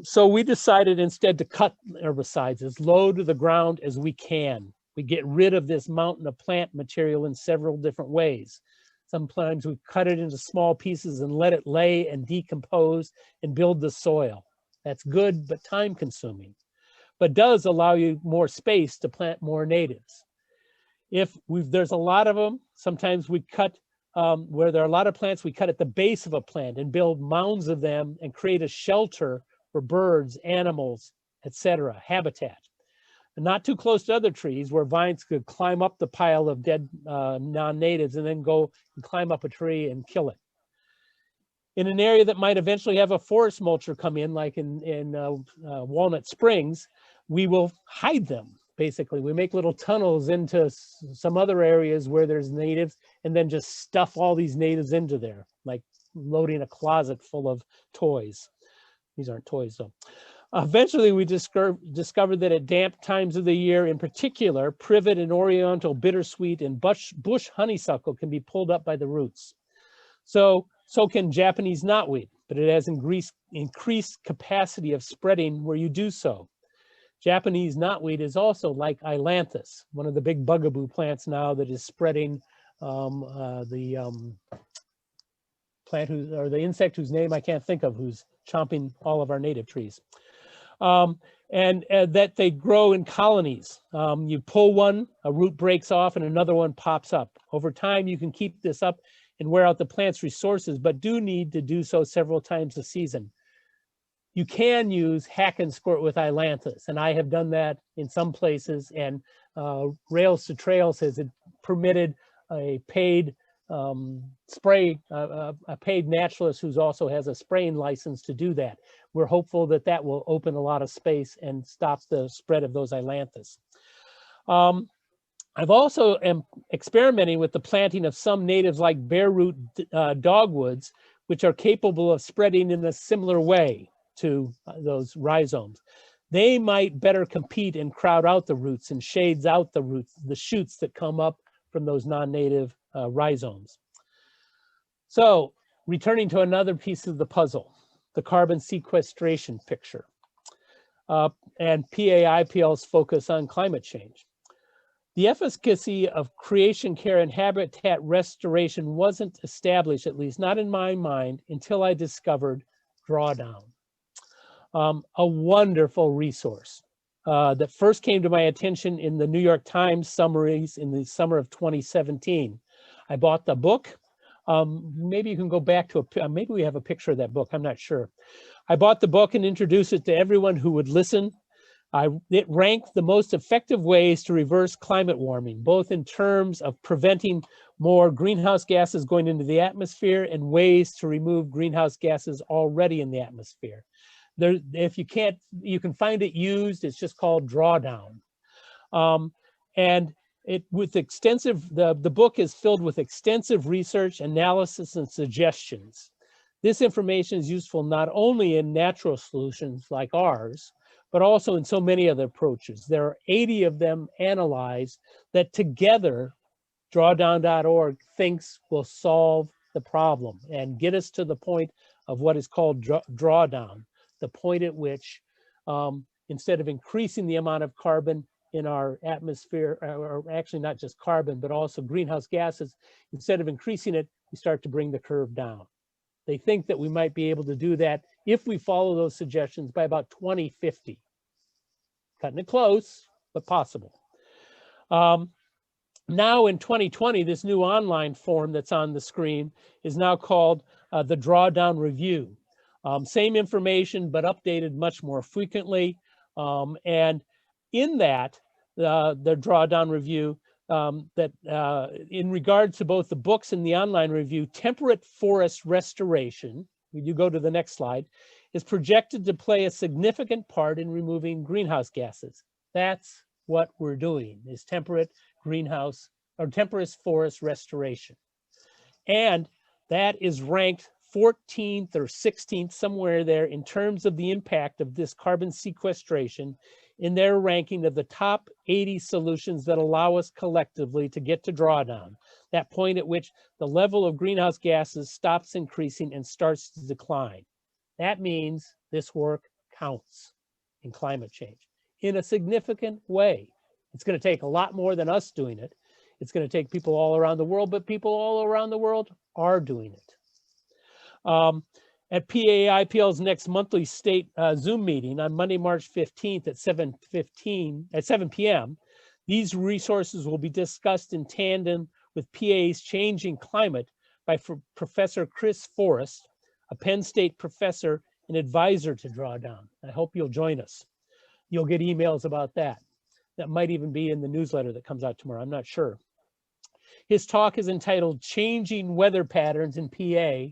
So we decided instead to cut herbicides as low to the ground as we can. We get rid of this mountain of plant material in several different ways. Sometimes we cut it into small pieces and let it lay and decompose and build the soil. That's good, but time consuming, but does allow you more space to plant more natives. There's a lot of them, sometimes we cut where there are a lot of plants, we cut at the base of a plant and build mounds of them and create a shelter for birds, animals, etc., habitat. And not too close to other trees where vines could climb up the pile of dead non-natives and then go and climb up a tree and kill it. In an area that might eventually have a forest mulcher come in, like in Walnut Springs, we will hide them. Basically, we make little tunnels into some other areas where there's natives and then just stuff all these natives into there, like loading a closet full of toys. These aren't toys though. Eventually, we discovered that at damp times of the year, in particular, privet and oriental bittersweet and bush honeysuckle can be pulled up by the roots. So can Japanese knotweed, but it has increased capacity of spreading where you do so. Japanese knotweed is also like ailanthus, one of the big bugaboo plants now that is spreading the insect whose name I can't think of, who's chomping all of our native trees. And that they grow in colonies. You pull one, a root breaks off and another one pops up. Over time, you can keep this up and wear out the plant's resources, but do need to do so several times a season. You can use hack and squirt with ailanthus, and I have done that in some places, and Rails to Trails has permitted a paid spray, a paid naturalist who also has a spraying license to do that. We're hopeful that that will open a lot of space and stop the spread of those ailanthus. I've also am experimenting with the planting of some natives like bare root dogwoods, which are capable of spreading in a similar way to those rhizomes. They might better compete and crowd out the roots and shades out the roots, the shoots that come up from those non-native rhizomes. So returning to another piece of the puzzle, the carbon sequestration picture. and PAIPL's focus on climate change. The efficacy of creation care and habitat restoration wasn't established, at least not in my mind, until I discovered Drawdown, a wonderful resource that first came to my attention in the New York Times summaries in the summer of 2017. I bought the book. Maybe you can go back to maybe we have a picture of that book, I'm not sure. I bought the book and introduced it to everyone who would listen. It ranked the most effective ways to reverse climate warming, both in terms of preventing more greenhouse gases going into the atmosphere and ways to remove greenhouse gases already in the atmosphere. There, if you can't, you can find it used. It's just called Drawdown. And with extensive, the book is filled with extensive research, analysis, and suggestions. This information is useful not only in natural solutions like ours, but also in so many other approaches. There are 80 of them analyzed that together, drawdown.org thinks will solve the problem and get us to the point of what is called drawdown, the point at which instead of increasing the amount of carbon in our atmosphere, or actually not just carbon, but also greenhouse gases, instead of increasing it, we start to bring the curve down. They think that we might be able to do that if we follow those suggestions by about 2050. Cutting it close, but possible. Now in 2020, this new online form that's on the screen is now called the Drawdown Review. Same information, but updated much more frequently. And in that, the Drawdown Review, in regards to both the books and the online review, temperate forest restoration, when you go to the next slide, is projected to play a significant part in removing greenhouse gases. That's what we're doing, is temperate greenhouse or temperate forest restoration. And that is ranked 14th or 16th, somewhere there, in terms of the impact of this carbon sequestration in their ranking of the top 80 solutions that allow us collectively to get to drawdown, that point at which the level of greenhouse gases stops increasing and starts to decline. That means this work counts in climate change in a significant way. It's going to take a lot more than us doing it. It's going to take people all around the world, but people all around the world are doing it. At PAIPL's next monthly state Zoom meeting on Monday, March 15th at 7 p.m., these resources will be discussed in tandem with PA's Changing Climate by Professor Chris Forrest, a Penn State professor and advisor to Drawdown. I hope you'll join us. You'll get emails about that. That might even be in the newsletter that comes out tomorrow, I'm not sure. His talk is entitled Changing Weather Patterns in PA,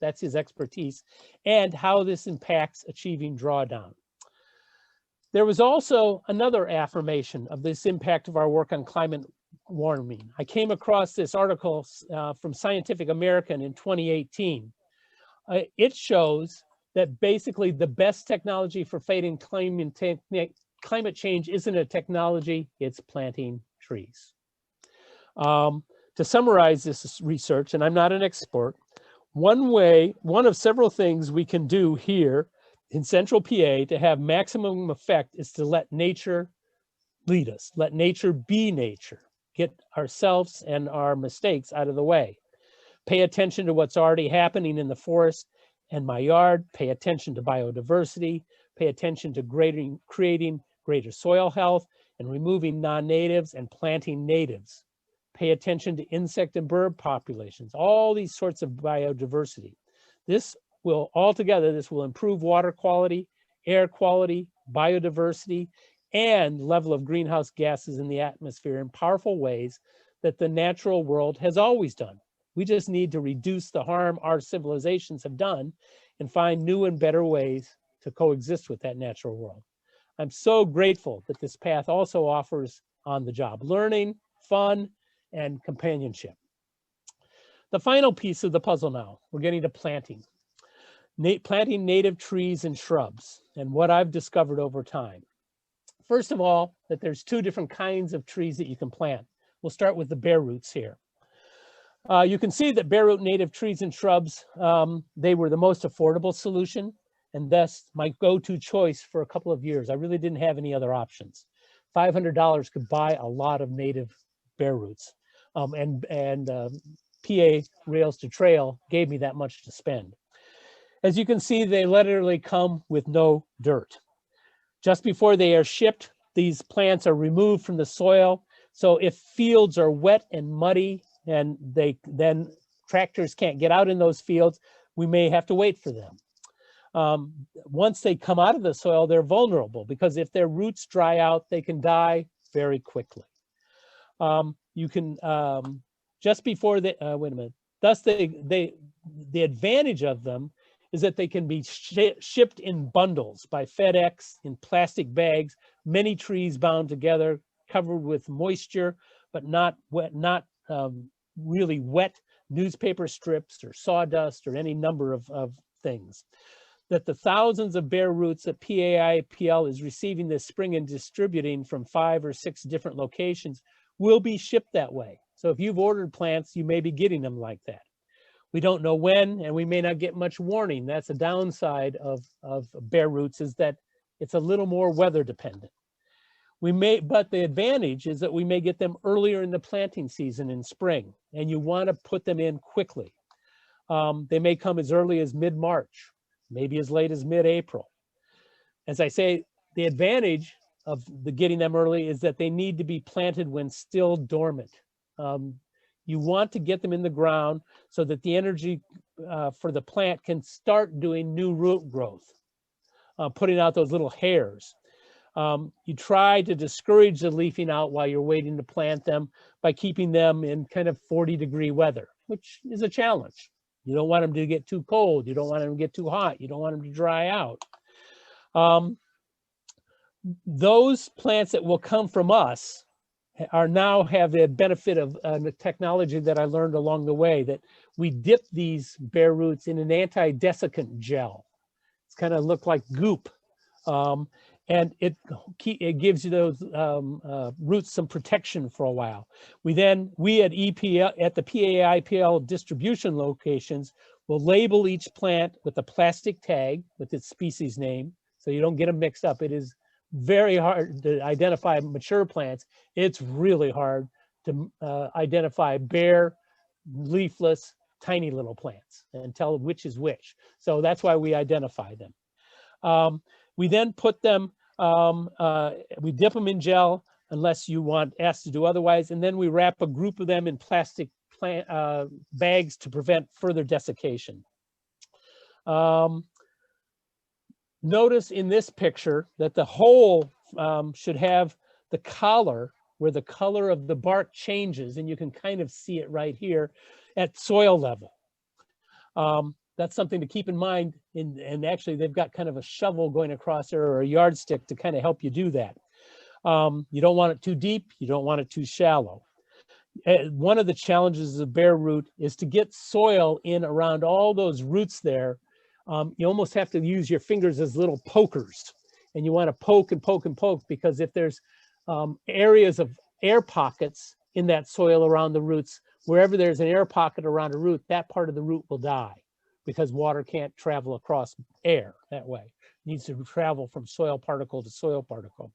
that's his expertise, and how this impacts achieving drawdown. There was also another affirmation of this impact of our work on climate warming. I came across this article from Scientific American in 2018. It shows that basically the best technology for fighting climate change isn't a technology, it's planting trees. To summarize this research, and I'm not an expert, one of several things we can do here in Central PA to have maximum effect is to let nature lead us, let nature be nature, get ourselves and our mistakes out of the way. Pay attention to what's already happening in the forest and my yard, pay attention to biodiversity, pay attention to creating greater soil health and removing non-natives and planting natives. Pay attention to insect and bird populations, all these sorts of biodiversity. This will improve water quality, air quality, biodiversity, and level of greenhouse gases in the atmosphere in powerful ways that the natural world has always done. We just need to reduce the harm our civilizations have done and find new and better ways to coexist with that natural world. I'm so grateful that this path also offers on-the-job learning, fun, and companionship. The final piece of the puzzle now, we're getting to planting. Planting native trees and shrubs, and what I've discovered over time. First of all, that there's two different kinds of trees that you can plant. We'll start with the bare roots here. You can see that bare root native trees and shrubs, they were the most affordable solution. and thus my go-to choice for a couple of years. I really didn't have any other options. $500 could buy a lot of native bare roots, PA Rails to Trail gave me that much to spend. As you can see, they literally come with no dirt. Just before they are shipped, these plants are removed from the soil. So if fields are wet and muddy and then tractors can't get out in those fields, we may have to wait for them. Once they come out of the soil, they're vulnerable because if their roots dry out, they can die very quickly. You can, just before they, wait a minute, thus the advantage of them is that they can be shipped in bundles by FedEx in plastic bags, many trees bound together, covered with moisture, but not wet, not really wet newspaper strips or sawdust or any number of things. That the thousands of bare roots that IPL is receiving this spring and distributing from 5 or 6 different locations will be shipped that way. So if you've ordered plants, you may be getting them like that. We don't know when, and we may not get much warning. That's a downside of bare roots, is that it's a little more weather dependent. But the advantage is that we may get them earlier in the planting season in spring, and you want to put them in quickly. They may come as early as mid-March, maybe as late as mid-April. As I say, the advantage of getting them early is that they need to be planted when still dormant. You want to get them in the ground so that the energy for the plant can start doing new root growth, putting out those little hairs. You try to discourage the leafing out while you're waiting to plant them by keeping them in kind of 40-degree weather, which is a challenge. You don't want them to get too cold. You don't want them to get too hot. You don't want them to dry out. Those plants that will come from us now have the benefit of the technology that I learned along the way, that we dip these bare roots in an anti-desiccant gel. It's kind of look like goop. And it gives you those roots some protection for a while. We at EPL, at the IPL distribution locations, will label each plant with a plastic tag with its species name, so you don't get them mixed up. It is very hard to identify mature plants. It's really hard to identify bare, leafless, tiny little plants and tell which is which. So that's why we identify them. We then put them, we dip them in gel unless you want asked to do otherwise, and then we wrap a group of them in plastic bags to prevent further desiccation. Notice in this picture that the hole should have the collar where the color of the bark changes, and you can kind of see it right here at soil level. That's something to keep in mind, and actually they've got kind of a shovel going across there or a yardstick to kind of help you do that. You don't want it too deep, you don't want it too shallow. One of the challenges of bare root is to get soil in around all those roots there. You almost have to use your fingers as little pokers, and you want to poke and poke and poke, because if there's areas of air pockets in that soil around the roots, wherever there's an air pocket around a root, that part of the root will die because water can't travel across air that way. It needs to travel from soil particle to soil particle.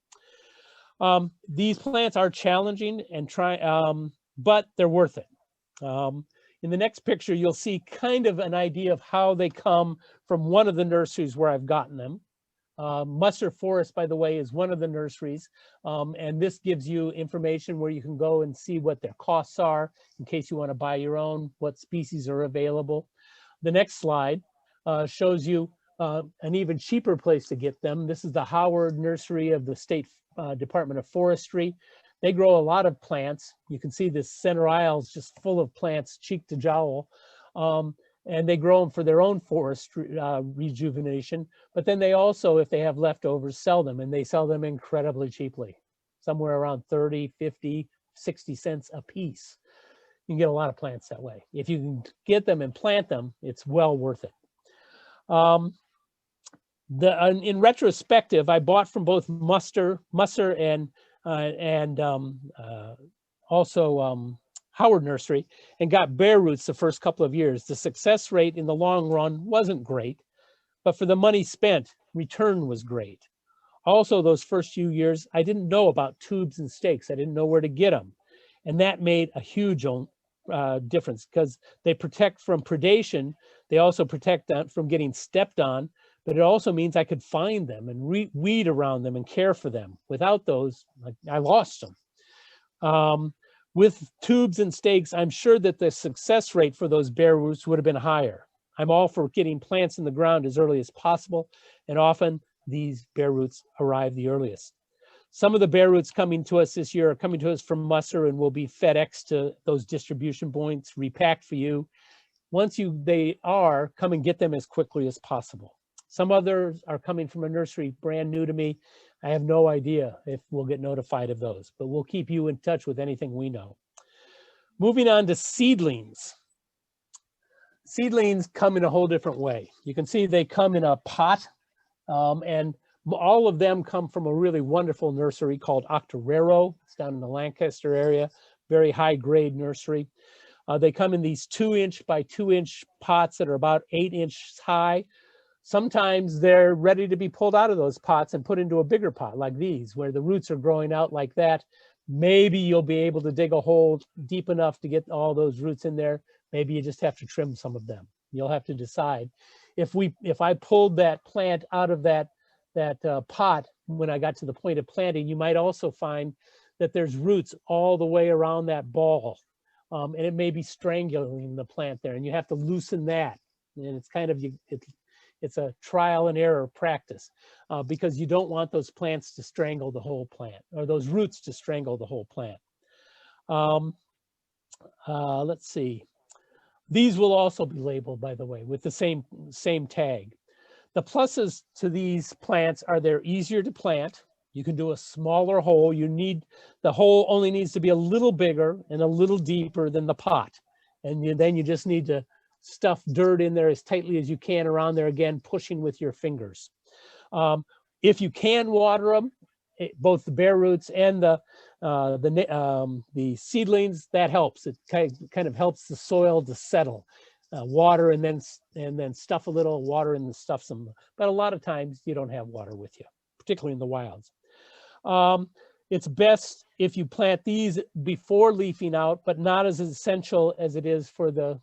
These plants are challenging and but they're worth it. In the next picture, you'll see kind of an idea of how they come from one of the nurseries where I've gotten them. Musser Forest, by the way, is one of the nurseries. And this gives you information where you can go and see what their costs are in case you want to buy your own, what species are available. The next slide shows you an even cheaper place to get them. This is the Howard Nursery of the State Department of Forestry. They grow a lot of plants. You can see this center aisle is just full of plants, cheek to jowl. And they grow them for their own forest rejuvenation. But then they also, if they have leftovers, sell them, and they sell them incredibly cheaply, somewhere around 30, 50, 60 cents a piece. You can get a lot of plants that way. If you can get them and plant them, it's well worth it. In retrospective, I bought from both Musser and also Howard Nursery, and got bare roots the first couple of years. The success rate in the long run wasn't great, but for the money spent, return was great. Also, those first few years, I didn't know about tubes and stakes. I didn't know where to get them. And that made a huge difference because they protect from predation. They also protect from getting stepped on, but it also means I could find them and weed around them and care for them. Without those, I lost them. With tubes and stakes, I'm sure that the success rate for those bare roots would have been higher. I'm all for getting plants in the ground as early as possible, and often these bare roots arrive the earliest. Some of the bare roots coming to us this year are coming to us from Musser and will be FedEx to those distribution points, repacked for you. Once they are, come and get them as quickly as possible. Some others are coming from a nursery brand new to me. I have no idea if we'll get notified of those, but we'll keep you in touch with anything we know. Moving on to seedlings. Seedlings come in a whole different way. You can see they come in a pot, and all of them come from a really wonderful nursery called Octorero. It's down in the Lancaster area, very high grade nursery. They come in these 2-inch by 2-inch pots that are about 8 inches high. Sometimes they're ready to be pulled out of those pots and put into a bigger pot like these, where the roots are growing out like that. Maybe you'll be able to dig a hole deep enough to get all those roots in there. Maybe you just have to trim some of them. You'll have to decide. If I pulled that plant out of that pot when I got to the point of planting, you might also find that there's roots all the way around that ball. And it may be strangling the plant there, and you have to loosen that. And it's kind of, it's a trial and error practice because you don't want those plants to strangle the whole plant, or those roots to strangle the whole plant. Let's see. These will also be labeled, by the way, with the same tag. The pluses to these plants are they're easier to plant. You can do a smaller hole. The hole only needs to be a little bigger and a little deeper than the pot. And then you just need to stuff dirt in there as tightly as you can around there, again, pushing with your fingers. If you can water them, both the bare roots and the seedlings, that helps. It kind of helps the soil to settle. Water and then stuff a little, water and then stuff some. But a lot of times you don't have water with you, particularly in the wilds. It's best if you plant these before leafing out, but not as essential as it is for the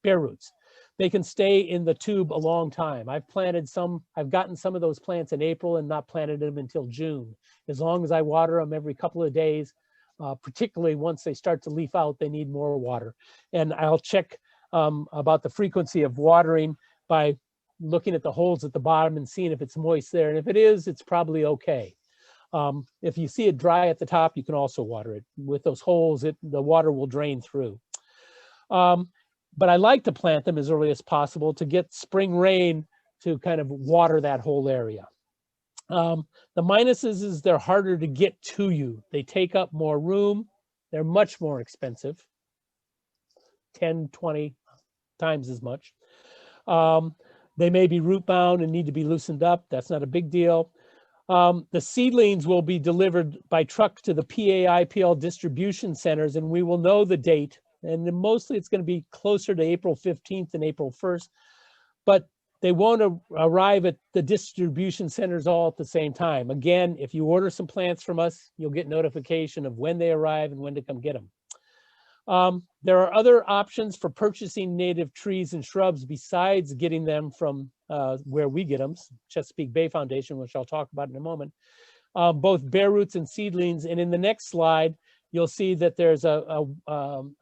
bare roots. They can stay in the tube a long time. I've gotten some of those plants in April and not planted them until June. As long as I water them every couple of days, particularly once they start to leaf out, they need more water. And I'll check about the frequency of watering by looking at the holes at the bottom and seeing if it's moist there. And if it is, it's probably okay. If you see it dry at the top, you can also water it. With those holes, the water will drain through. But I like to plant them as early as possible to get spring rain to kind of water that whole area. The minuses is they're harder to get to you. They take up more room. They're much more expensive, 10, 20 times as much. They may be root bound and need to be loosened up. That's not a big deal. The seedlings will be delivered by truck to the PA IPL distribution centers, and we will know the date. And mostly it's going to be closer to April 15th than April 1st. But they won't arrive at the distribution centers all at the same time. Again, if you order some plants from us, you'll get notification of when they arrive and when to come get them. There are other options for purchasing native trees and shrubs besides getting them from where we get them, Chesapeake Bay Foundation, which I'll talk about in a moment, both bare roots and seedlings. And in the next slide, you'll see that there's a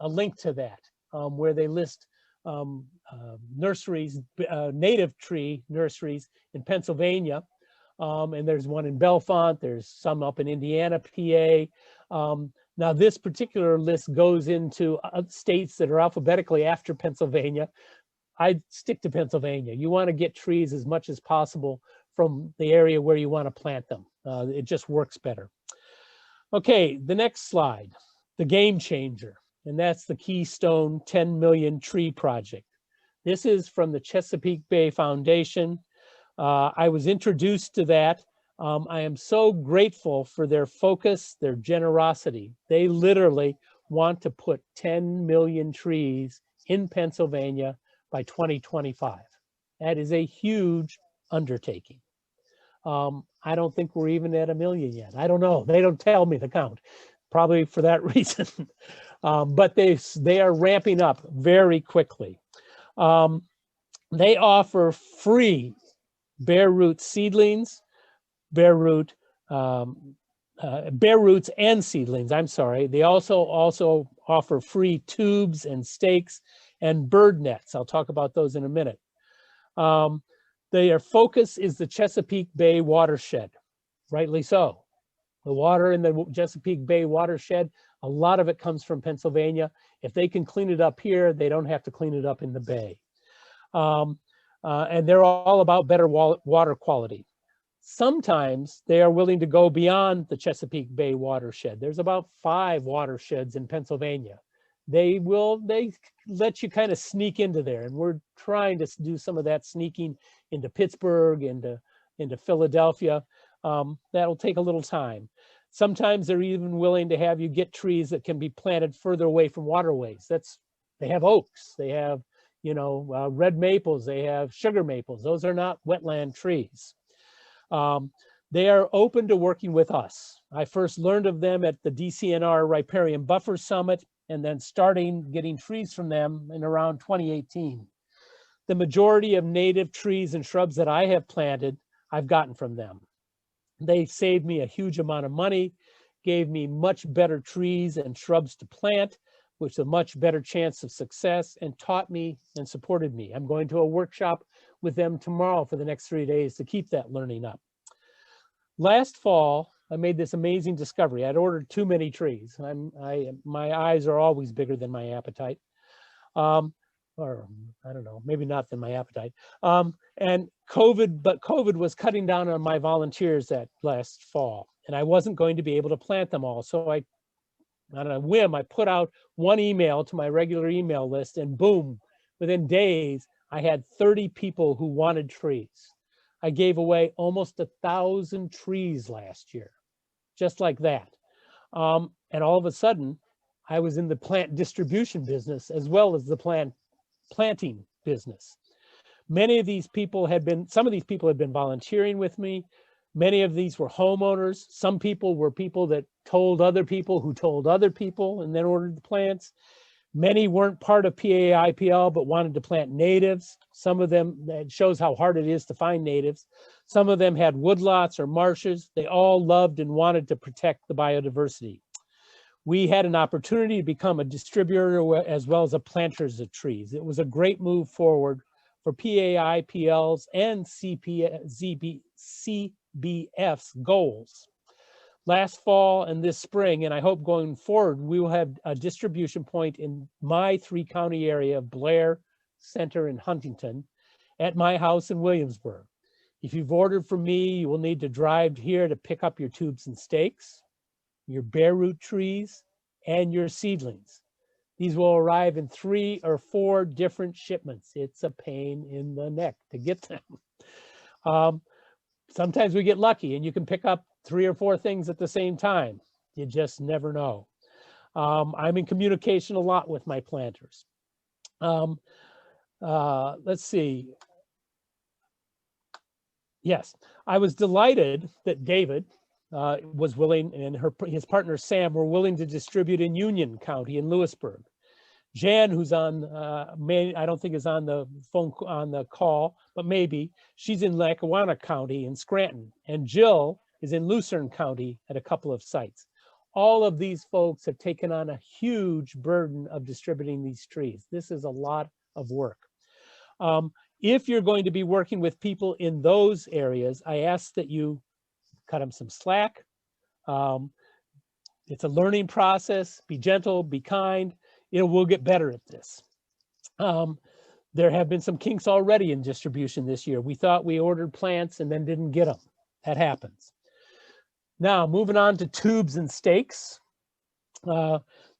link to that where they list nurseries, native tree nurseries in Pennsylvania. And there's one in Bellefonte, there's some up in Indiana, PA. Now this particular list goes into states that are alphabetically after Pennsylvania. I'd stick to Pennsylvania. You want to get trees as much as possible from the area where you want to plant them. It just works better. Okay, the next slide, the game changer, and that's the Keystone 10 Million Tree Project. This is from the Chesapeake Bay Foundation. I was introduced to that. I am so grateful for their focus, their generosity. They literally want to put 10 million trees in Pennsylvania by 2025. That is a huge undertaking. I don't think we're even at 1 million yet. I don't know. They don't tell me the count, probably for that reason. But they are ramping up very quickly. They offer free bare root seedlings, bare roots and seedlings. I'm sorry. They also offer free tubes and stakes and bird nets. I'll talk about those in a minute. Their focus is the Chesapeake Bay watershed, rightly so. The water in the Chesapeake Bay watershed, a lot of it comes from Pennsylvania. If they can clean it up here, they don't have to clean it up in the bay. And they're all about better water quality. Sometimes they are willing to go beyond the Chesapeake Bay watershed. There's about 5 watersheds in Pennsylvania. They let you kind of sneak into there, and we're trying to do some of that sneaking into Pittsburgh, into Philadelphia. That'll take a little time. Sometimes they're even willing to have you get trees that can be planted further away from waterways. They have oaks, they have red maples, they have sugar maples. Those are not wetland trees. They are open to working with us. I first learned of them at the Dcnr Riparian Buffer Summit, and then starting getting trees from them in around 2018. The majority of native trees and shrubs that I have planted, I've gotten from them. They saved me a huge amount of money, gave me much better trees and shrubs to plant, which is a much better chance of success, and taught me and supported me. I'm going to a workshop with them tomorrow for the next 3 days to keep that learning up. Last fall, I made this amazing discovery. I'd ordered too many trees. My eyes are always bigger than my appetite. Or I don't know, maybe not than my appetite. And COVID was cutting down on my volunteers that last fall, and I wasn't going to be able to plant them all. So on a whim, I put out one email to my regular email list, and boom, within days, I had 30 people who wanted trees. I gave away almost 1,000 trees last year, just like that. And all of a sudden, I was in the plant distribution business as well as the planting business. Some of these people had been volunteering with me. Many of these were homeowners. Some people were people that told other people who told other people and then ordered the plants. Many weren't part of IPL, but wanted to plant natives. Some of them, that shows how hard it is to find natives. Some of them had woodlots or marshes. They all loved and wanted to protect the biodiversity. We had an opportunity to become a distributor as well as a planters of trees. It was a great move forward for IPL's and CBF's goals. Last fall and this spring, and I hope going forward, we will have a distribution point in my 3-county area of Blair, Center, and Huntington at my house in Williamsburg. If you've ordered from me, you will need to drive here to pick up your tubes and stakes, your bare root trees, and your seedlings. These will arrive in 3 or 4 different shipments. It's a pain in the neck to get them. Sometimes we get lucky and you can pick up 3 or 4 things at the same time. You just never know. I'm in communication a lot with my planters. Let's see. Yes, I was delighted that David was willing, and his partner Sam were willing to distribute in Union County in Lewisburg. Jan, who's on, I don't think is on the phone on the call, but maybe, she's in Lackawanna County in Scranton, and Jill is in Lucerne County at a couple of sites. All of these folks have taken on a huge burden of distributing these trees. This is a lot of work. If you're going to be working with people in those areas, I ask that you cut them some slack. It's a learning process. Be gentle, be kind. We'll get better at this. There have been some kinks already in distribution this year. We thought we ordered plants and then didn't get them. That happens. Now, moving on to tubes and stakes.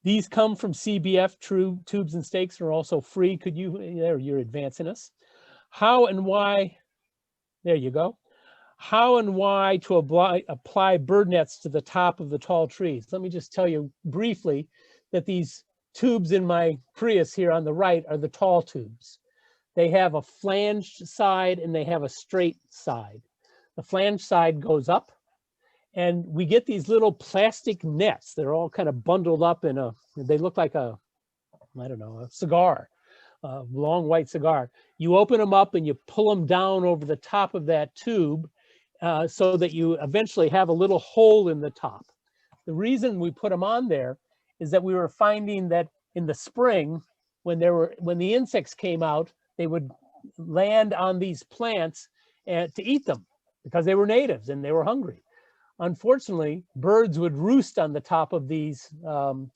These come from CBF. True tubes and stakes are also free. You're advancing us. How and why, there you go. How and why to apply bird nets to the top of the tall trees. Let me just tell you briefly that these tubes in my Prius here on the right are the tall tubes. they have a flanged side and they have a straight side. The flanged side goes up, and we get these little plastic nets. They're all kind of bundled up in they look like a cigar, a long white cigar. You open them up and you pull them down over the top of that tube so that you eventually have a little hole in the top. The reason we put them on there is that we were finding that in the spring, when the insects came out, they would land on these plants to eat them because they were natives and they were hungry. Unfortunately, birds would roost on the top of these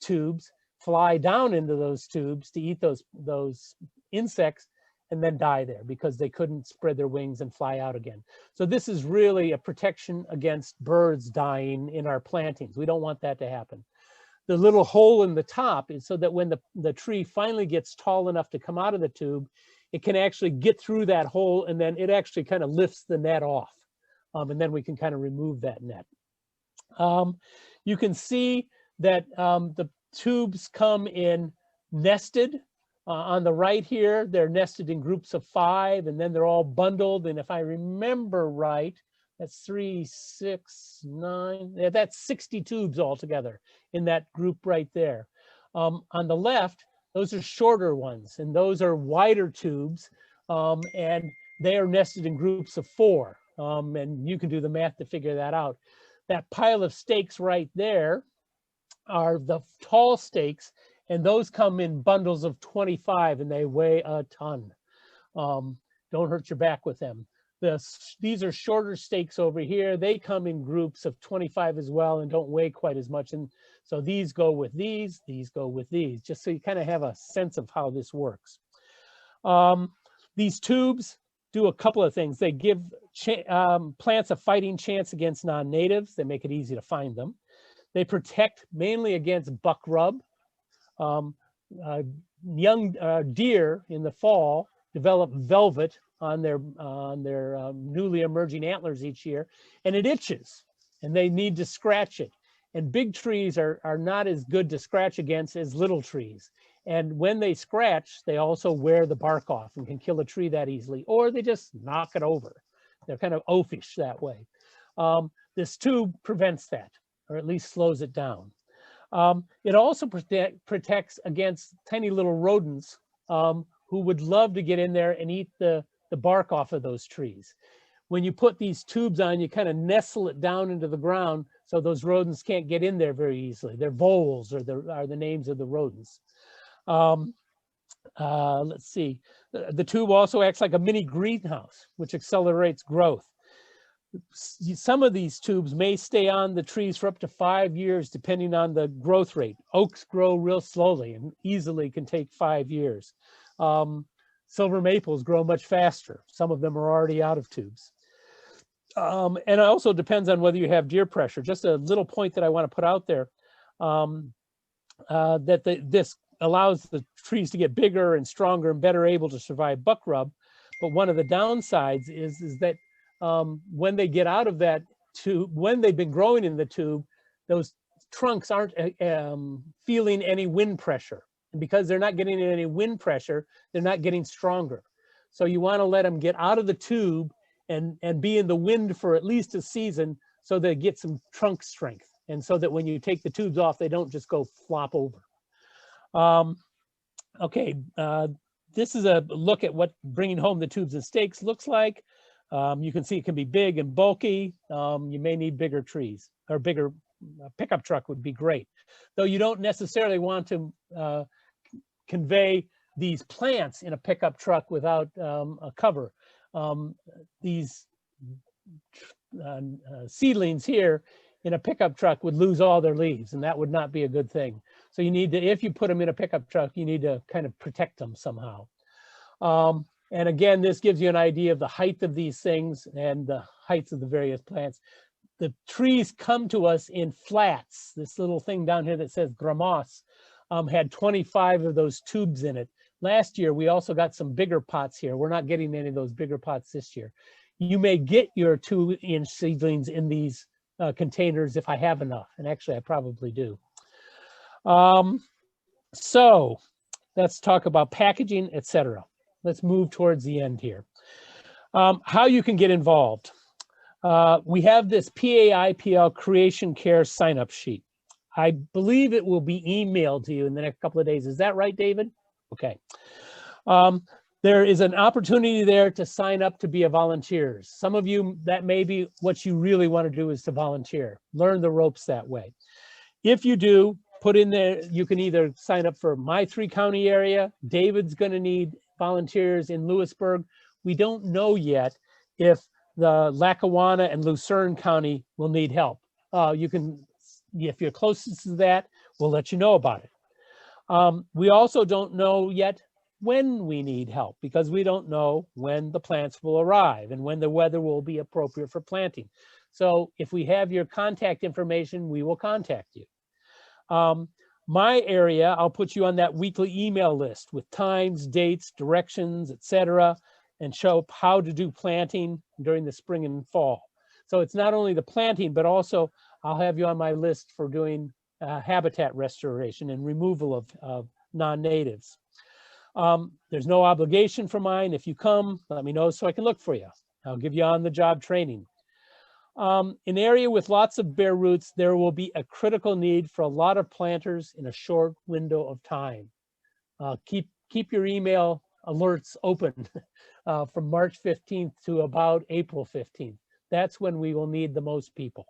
tubes, fly down into those tubes to eat those insects, and then die there because they couldn't spread their wings and fly out again. So this is really a protection against birds dying in our plantings. We don't want that to happen. The little hole in the top is so that when the tree finally gets tall enough to come out of the tube, it can actually get through that hole, and then it actually kind of lifts the net off. And then we can kind of remove that net. You can see that the tubes come in nested. On the right here, they're nested in groups of 5, and then they're all bundled. And if I remember right, that's 3, 6, 9, yeah, that's 60 tubes altogether in that group right there. On the left, those are shorter ones, and those are wider tubes, and they are nested in groups of 4. And you can do the math to figure that out. That pile of stakes right there are the tall stakes, and those come in bundles of 25, and they weigh a ton. Don't hurt your back with them. These are shorter stakes over here. They come in groups of 25 as well and don't weigh quite as much. And so these go with these go with these, just so you kind of have a sense of how this works. These tubes do a couple of things. They give plants a fighting chance against non-natives. They make it easy to find them. They protect mainly against buck rub. Young deer in the fall develop velvet on their newly emerging antlers each year, and it itches, and they need to scratch it. And big trees are not as good to scratch against as little trees. And when they scratch, they also wear the bark off and can kill a tree that easily, or they just knock it over. They're kind of oafish that way. This tube prevents that, or at least slows it down. It also protects against tiny little rodents who would love to get in there and eat the bark off of those trees. When you put these tubes on, you kind of nestle it down into the ground so those rodents can't get in there very easily. They're voles are the names of the rodents. Let's see. The tube also acts like a mini greenhouse, which accelerates growth. Some of these tubes may stay on the trees for up to 5 years, depending on the growth rate. Oaks grow real slowly and easily can take 5 years. Silver maples grow much faster. Some of them are already out of tubes. And it also depends on whether you have deer pressure. Just a little point that I want to put out there, this allows the trees to get bigger and stronger and better able to survive buck rub. But one of the downsides is that when they get out of that tube, when they've been growing in the tube, those trunks aren't feeling any wind pressure. And because they're not getting any wind pressure, they're not getting stronger. So you want to let them get out of the tube and be in the wind for at least a season so they get some trunk strength. And so that when you take the tubes off, they don't just go flop over. This is a look at what bringing home the tubes and stakes looks like. You can see it can be big and bulky. You may need bigger trees, or bigger pickup truck would be great. Though you don't necessarily want to convey these plants in a pickup truck without a cover. These seedlings here in a pickup truck would lose all their leaves, and that would not be a good thing. So you need to, if you put them in a pickup truck, you need to kind of protect them somehow. And again, this gives you an idea of the height of these things and the heights of the various plants. The trees come to us in flats. This little thing down here that says Gramos had 25 of those tubes in it. Last year, we also got some bigger pots here. We're not getting any of those bigger pots this year. You may get your 2-inch seedlings in these containers if I have enough, and actually I probably do. So let's talk about packaging, etc. let's move towards the end here. How you can get involved. We have this PAIPL Creation Care sign-up sheet. I believe it will be emailed to you in the next couple of days. Is that right, David? Okay. There is an opportunity there to sign up to be a volunteer. Some of you, that may be what you really want to do, is to volunteer. Learn the ropes that way. If you do, put in there, you can either sign up for my 3-county area. David's going to need volunteers in Lewisburg. We don't know yet if the Lackawanna and Lucerne County will need help. You can, if you're closest to that, we'll let you know about it. We also don't know yet when we need help, because we don't know when the plants will arrive and when the weather will be appropriate for planting. So if we have your contact information, we will contact you. My area, I'll put you on that weekly email list with times, dates, directions, etc., and show how to do planting during the spring and fall. So it's not only the planting, but also I'll have you on my list for doing habitat restoration and removal of non-natives. There's no obligation for mine. If you come, let me know so I can look for you. I'll give you on-the-job training. An area with lots of bare roots, there will be a critical need for a lot of planters in a short window of time. Keep your email alerts open from March 15th to about April 15th. That's when we will need the most people.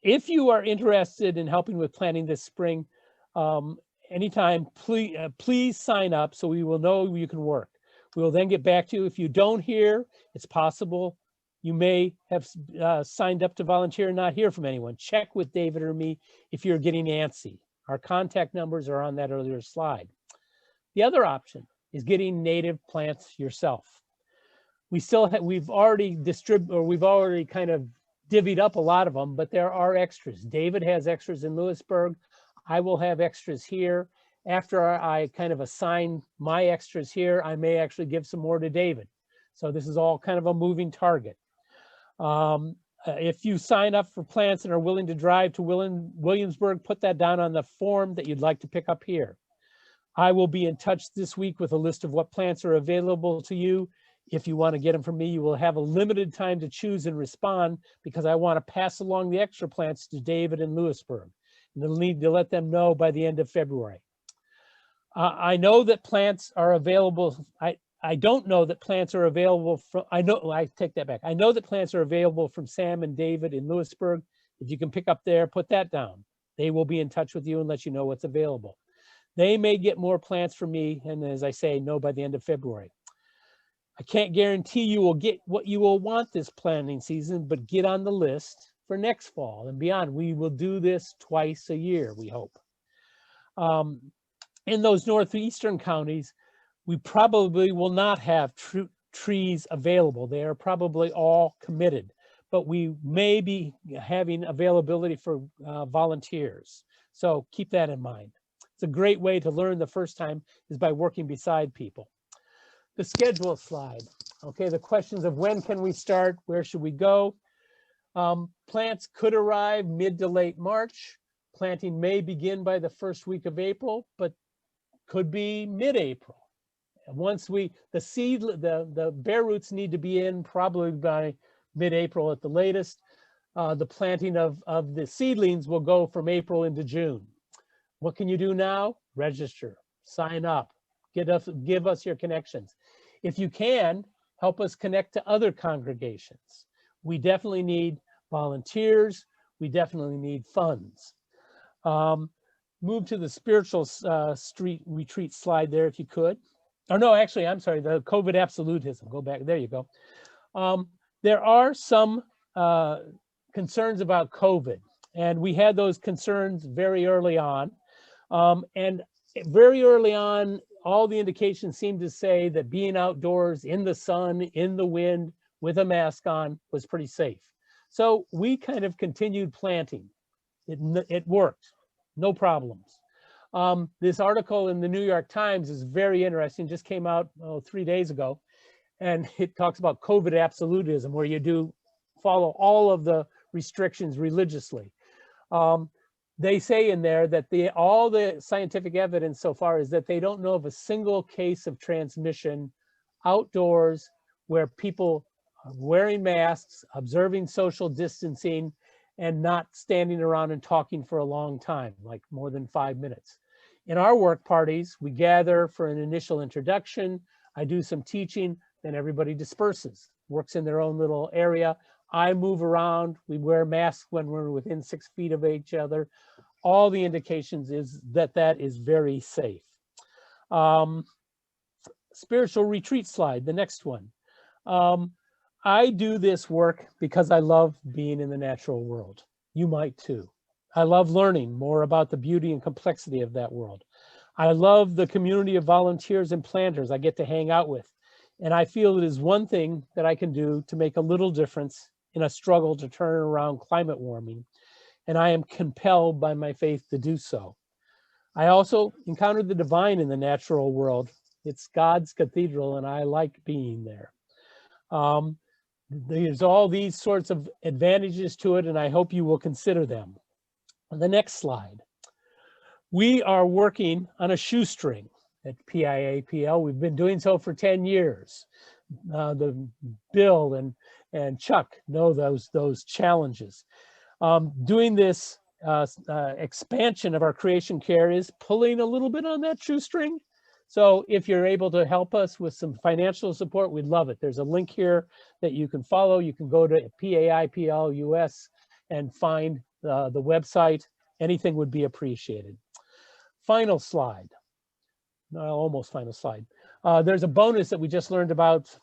If you are interested in helping with planting this spring, anytime, please sign up so we will know you can work. We will then get back to you. If you don't hear, it's possible you may have signed up to volunteer and not hear from anyone. Check with David or me if you're getting antsy. Our contact numbers are on that earlier slide. The other option is getting native plants yourself. We've already kind of divvied up a lot of them, but there are extras. David has extras in Lewisburg. I will have extras here. After I kind of assign my extras here, I may actually give some more to David. So this is all kind of a moving target. If you sign up for plants and are willing to drive to Williamsburg, put that down on the form that you'd like to pick up here. I will be in touch this week with a list of what plants are available to you. If you want to get them from me, you will have a limited time to choose and respond, because I want to pass along the extra plants to David in Lewisburg. And they'll need to let them know by the end of February. I know that plants are available. I don't know that plants are available from, I take that back. I know that plants are available from Sam and David in Lewisburg. If you can pick up there, put that down. They will be in touch with you and let you know what's available. They may get more plants from me, and as I say, know by the end of February. I can't guarantee you will get what you will want this planting season, but get on the list for next fall and beyond. We will do this twice a year, we hope. In those northeastern counties, we probably will not have trees available. They are probably all committed, but we may be having availability for volunteers. So keep that in mind. It's a great way to learn the first time is by working beside people. The schedule slide. Okay, the questions of when can we start, where should we go? Plants could arrive mid to late March. Planting may begin by the first week of April, but could be mid-April. Once the bare roots need to be in probably by mid-April at the latest. The planting of the seedlings will go from April into June. What can you do now? Register, sign up, give us your connections. If you can, help us connect to other congregations. We definitely need volunteers. We definitely need funds. Move to the spiritual street retreat slide there if you could. Or no, actually, I'm sorry, the COVID absolutism. Go back, there you go. There are some concerns about COVID, and we had those concerns very early on. And very early on, all the indications seemed to say that being outdoors in the sun, in the wind, with a mask on was pretty safe. So we kind of continued planting. It worked, no problems. This article in the New York Times is very interesting, just came out 3 days ago, and it talks about COVID absolutism, where you do follow all of the restrictions religiously. they say in there that all the scientific evidence so far is that they don't know of a single case of transmission outdoors where people are wearing masks, observing social distancing, and not standing around and talking for a long time, like more than 5 minutes. In our work parties, we gather for an initial introduction. I do some teaching, then everybody disperses, works in their own little area. I move around. We wear masks when we're within 6 feet of each other. All the indications is that that is very safe. Spiritual retreat slide, the next one. I do this work because I love being in the natural world. You might too. I love learning more about the beauty and complexity of that world. I love the community of volunteers and planters I get to hang out with. And I feel it is one thing that I can do to make a little difference in a struggle to turn around climate warming. And I am compelled by my faith to do so. I also encountered the divine in the natural world. It's God's cathedral, and I like being there. There's all these sorts of advantages to it, and I hope you will consider them. On the next slide, we are working on a shoestring at PIAPL. We've been doing so for 10 years. Bill and Chuck know those challenges. Doing this expansion of our creation care is pulling a little bit on that shoestring. So if you're able to help us with some financial support, we'd love it. There's a link here that you can follow. You can go to PAIPL US and find the website. Anything would be appreciated. Final slide. Almost final slide. There's a bonus that we just learned about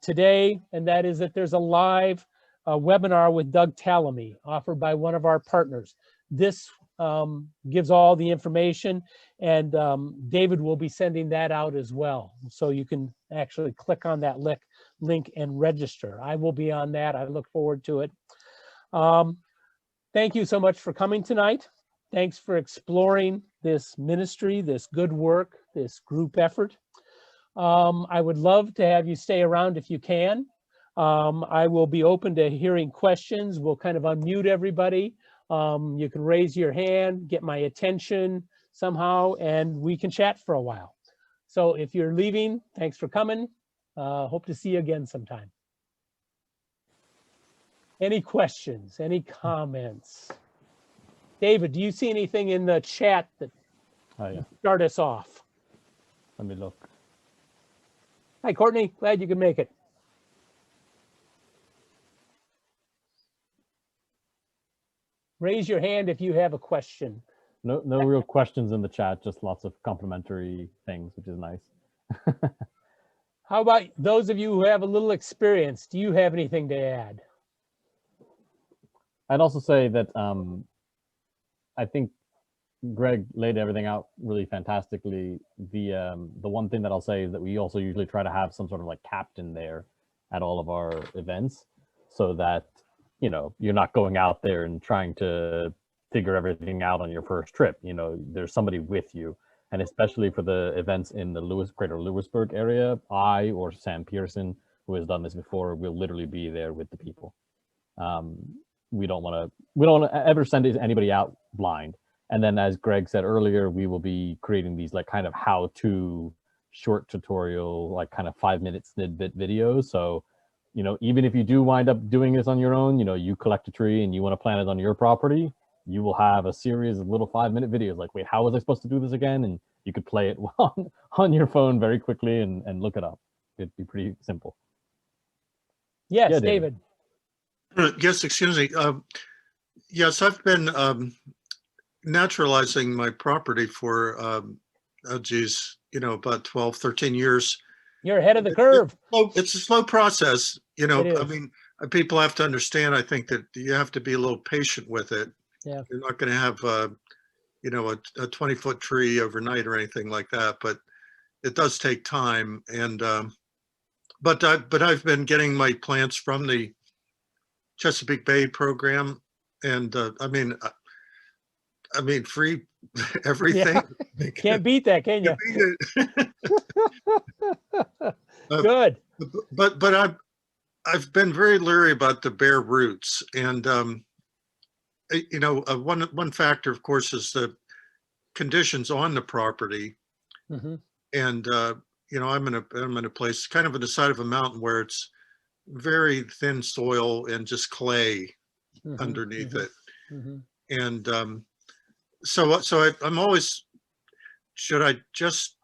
today, and that is that there's a live webinar with Doug Tallamy offered by one of our partners. This gives all the information, and David will be sending that out as well. So you can actually click on that link and register. I will be on that. I look forward to it. Thank you so much for coming tonight. Thanks for exploring this ministry, this good work, this group effort. I would love to have you stay around if you can. I will be open to hearing questions. We'll kind of unmute everybody. You can raise your hand, get my attention somehow, and we can chat for a while. So if you're leaving, thanks for coming. Hope to see you again sometime. Any questions, any comments? David, do you see anything in the chat that start us off? Let me look. Hi, Courtney. Glad you could make it. Raise your hand if you have a question. No real questions in the chat, just lots of complimentary things, which is nice. How about those of you who have a little experience? Do you have anything to add? I'd also say that I think Greg laid everything out really fantastically. The one thing that I'll say is that we also usually try to have some sort of like captain there at all of our events, so that you're not going out there and trying to figure everything out on your first trip. There's somebody with you, and especially for the events in the Greater Lewisburg area, I or Sam Pearson, who has done this before, will literally be there with the people. We don't want to ever send anybody out blind. And then, as Greg said earlier, we will be creating these like kind of how-to short tutorial, like kind of 5-minute snippet videos. So, even if you do wind up doing this on your own, you collect a tree and you want to plant it on your property, you will have a series of little 5-minute videos like, wait, how was I supposed to do this again? And you could play it on your phone very quickly and look it up. It'd be pretty simple. Yes, yeah, David. Yes, excuse me. Yes, I've been naturalizing my property for, about 12, 13 years. You're ahead of the curve. It's a slow process. I mean, people have to understand, I think, that you have to be a little patient with it. Yeah. You're not going to have, a 20-foot tree overnight or anything like that, but it does take time. And, but I've been getting my plants from the Chesapeake Bay program, and I mean, free everything. Yeah. Can't beat that, can you? Good. But I've been very leery about the bare roots, and you know, one factor, of course, is the conditions on the property. Mhm. And you know, I'm in a place kind of on the side of a mountain where it's very thin soil and just clay Mhm. underneath Mhm. it. Mhm. And I'm always, should I just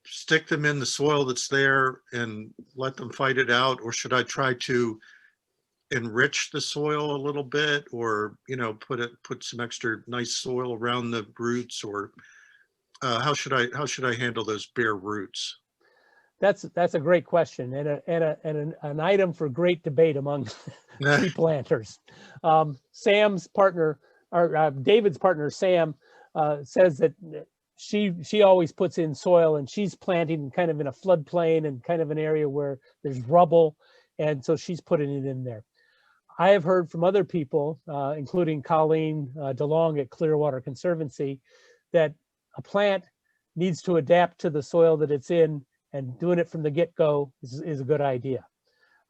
stick them in the soil that's there and let them fight it out, or should I try to enrich the soil a little bit, or you know, put some extra nice soil around the roots, or how should I handle those bare roots? That's a great question, and an item for great debate among tree planters. Sam's partner, or David's partner, Sam, says that she always puts in soil, and she's planting kind of in a floodplain and kind of an area where there's rubble, and so she's putting it in there. I have heard from other people, including Colleen DeLong at Clearwater Conservancy, that a plant needs to adapt to the soil that it's in, and doing it from the get-go is a good idea.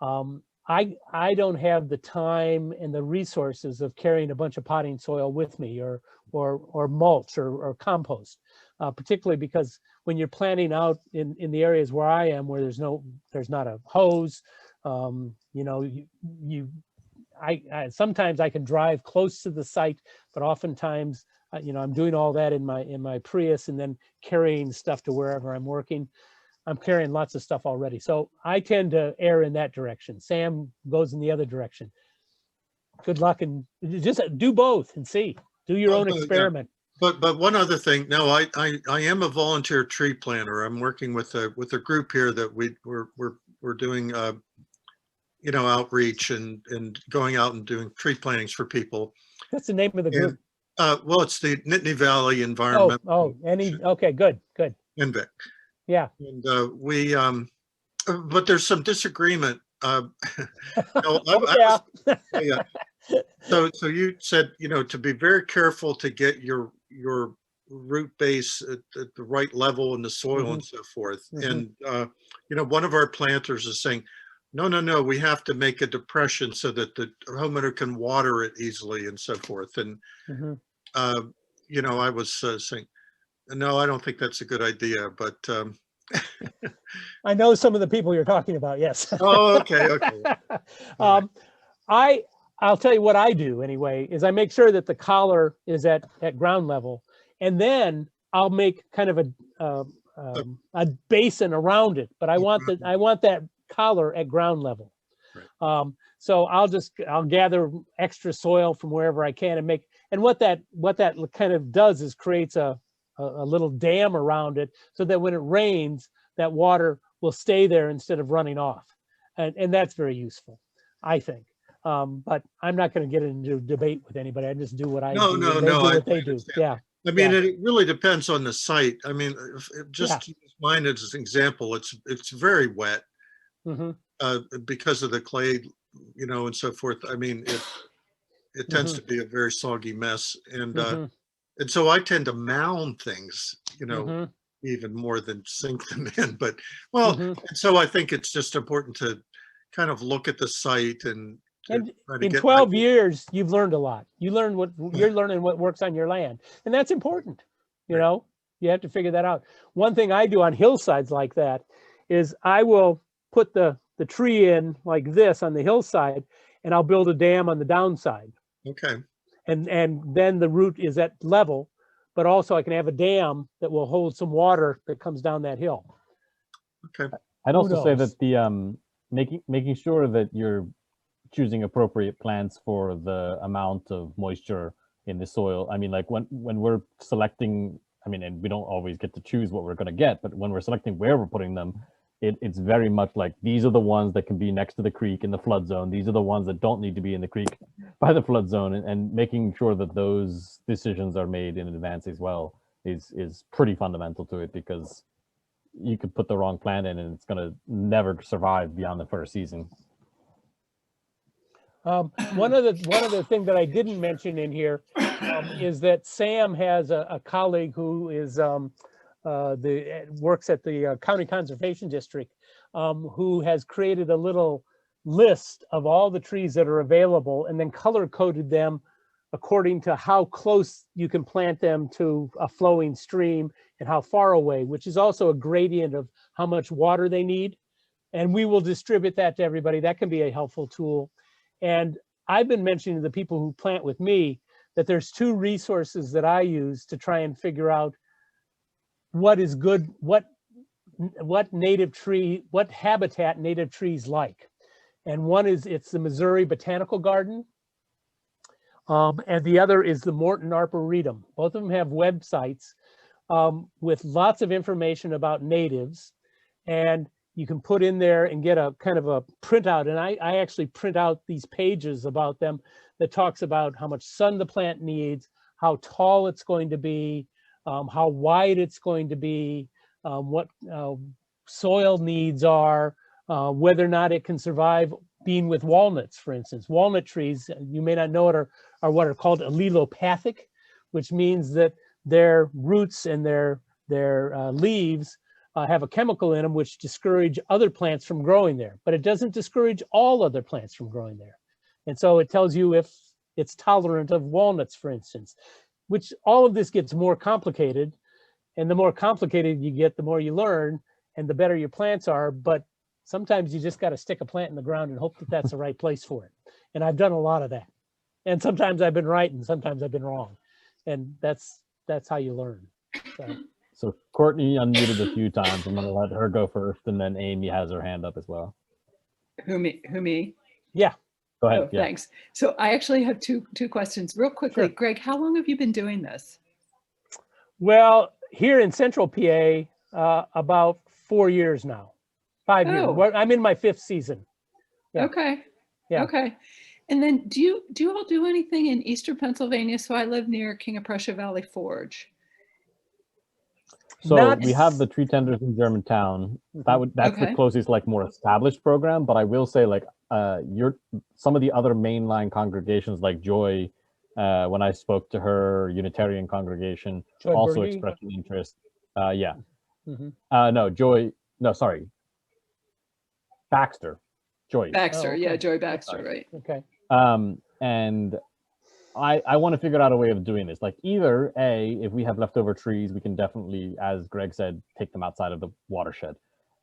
I don't have the time and the resources of carrying a bunch of potting soil with me, or mulch or compost, particularly because when you're planting out in the areas where I am, where there's not a hose, you know, I sometimes I can drive close to the site, but oftentimes, you know, I'm doing all that in my Prius and then carrying stuff to wherever I'm working. I'm carrying lots of stuff already. So I tend to err in that direction. Sam goes in the other direction. Good luck, and just do both and see. Do your own Yeah. experiment. But one other thing, no, I am a volunteer tree planter. I'm working with a group here that we're doing you know, outreach and going out and doing tree plantings for people. What's the name of the group? And well, it's the Nittany Valley Environmental. Okay, good. NVIC. Yeah. And but there's some disagreement. No, yeah. So you said, you know, to be very careful to get your root base at the right level in the soil and so forth. And you know, one of our planters is saying, no, we have to make a depression so that the homeowner can water it easily and so forth. And you know, I was saying, no, I don't think that's a good idea, but I know some of the people you're talking about. Yes. oh, okay. I'll tell you what I do anyway, is I make sure that the collar is at ground level, and then I'll make kind of a basin around it, but I want that collar at ground level. Right. So I'll gather extra soil from wherever I can and what that kind of does is creates a little dam around it, so that when it rains, that water will stay there instead of running off, and that's very useful, I think. But I'm not going to get into a debate with anybody. I just do what I do. No. They do what they do. Yeah. I mean, it really depends on the site. I mean, just to use mine as an example, it's very wet because of the clay, you know, and so forth. I mean, it tends to be a very soggy mess, and so I tend to mound things, you know, even more than sink them in. But well, and so I think it's just important to kind of look at the site and in 12 years, you've learned a lot. You're learning what works on your land, and that's important. You know, you have to figure that out. One thing I do on hillsides like that is I will put the tree in like this on the hillside, and I'll build a dam on the downside. Okay. And then the root is at level, but also I can have a dam that will hold some water that comes down that hill. Okay. I'd also say that the making sure that you're choosing appropriate plants for the amount of moisture in the soil. I mean, like when we're selecting, I mean, and we don't always get to choose what we're going to get, but when we're selecting where we're putting them, it's very much like, these are the ones that can be next to the creek in the flood zone. These are the ones that don't need to be in the creek by the flood zone, and making sure that those decisions are made in advance as well is pretty fundamental to it, because you could put the wrong plant in and it's going to never survive beyond the first season. One other thing that I didn't mention in here is that Sam has a colleague who is works at the County Conservation District, who has created a little list of all the trees that are available and then color coded them according to how close you can plant them to a flowing stream and how far away, which is also a gradient of how much water they need. And we will distribute that to everybody. That can be a helpful tool. And I've been mentioning to the people who plant with me that there's two resources that I use to try and figure out what is good, what native tree, what habitat native trees like. And one is, it's the Missouri Botanical Garden. And the other is the Morton Arboretum. Both of them have websites with lots of information about natives. And you can put in there and get a kind of a printout. And I actually print out these pages about them that talks about how much sun the plant needs, how tall it's going to be, how wide it's going to be, what soil needs are, whether or not it can survive being with walnuts, for instance. Walnut trees, you may not know it, are what are called allelopathic, which means that their roots and their leaves have a chemical in them which discourage other plants from growing there, but it doesn't discourage all other plants from growing there. And so it tells you if it's tolerant of walnuts, for instance, which all of this gets more complicated. And the more complicated you get, the more you learn and the better your plants are. But sometimes you just got to stick a plant in the ground and hope that that's the right place for it. And I've done a lot of that. And sometimes I've been right and sometimes I've been wrong. And that's how you learn. So Courtney unmuted a few times. I'm going to let her go first, and then Amy has her hand up as well. Who me? Yeah. Go ahead. Oh, yeah. Thanks. So I actually have two questions real quickly. Sure. Greg, how long have you been doing this? Well, here in Central PA, about 4 years now, 5 years. Oh. Well, I'm in my 5th season. Yeah. Okay. Yeah. Okay. And then do you all do anything in Eastern Pennsylvania? So I live near King of Prussia Valley Forge. So we have the tree tenders in Germantown. That's Okay. the closest, like, more established program. But I will say, like, some of the other mainline congregations, like Joy, when I spoke to her Unitarian congregation, Joy also Berge? expressed an interest. Yeah. Mhm. No, Joy. No, sorry. Baxter. Joy. Baxter, Oh, okay. yeah, Joy Baxter, Sorry. right? Okay. And I want to figure out a way of doing this. Like, either if we have leftover trees, we can definitely, as Greg said, take them outside of the watershed.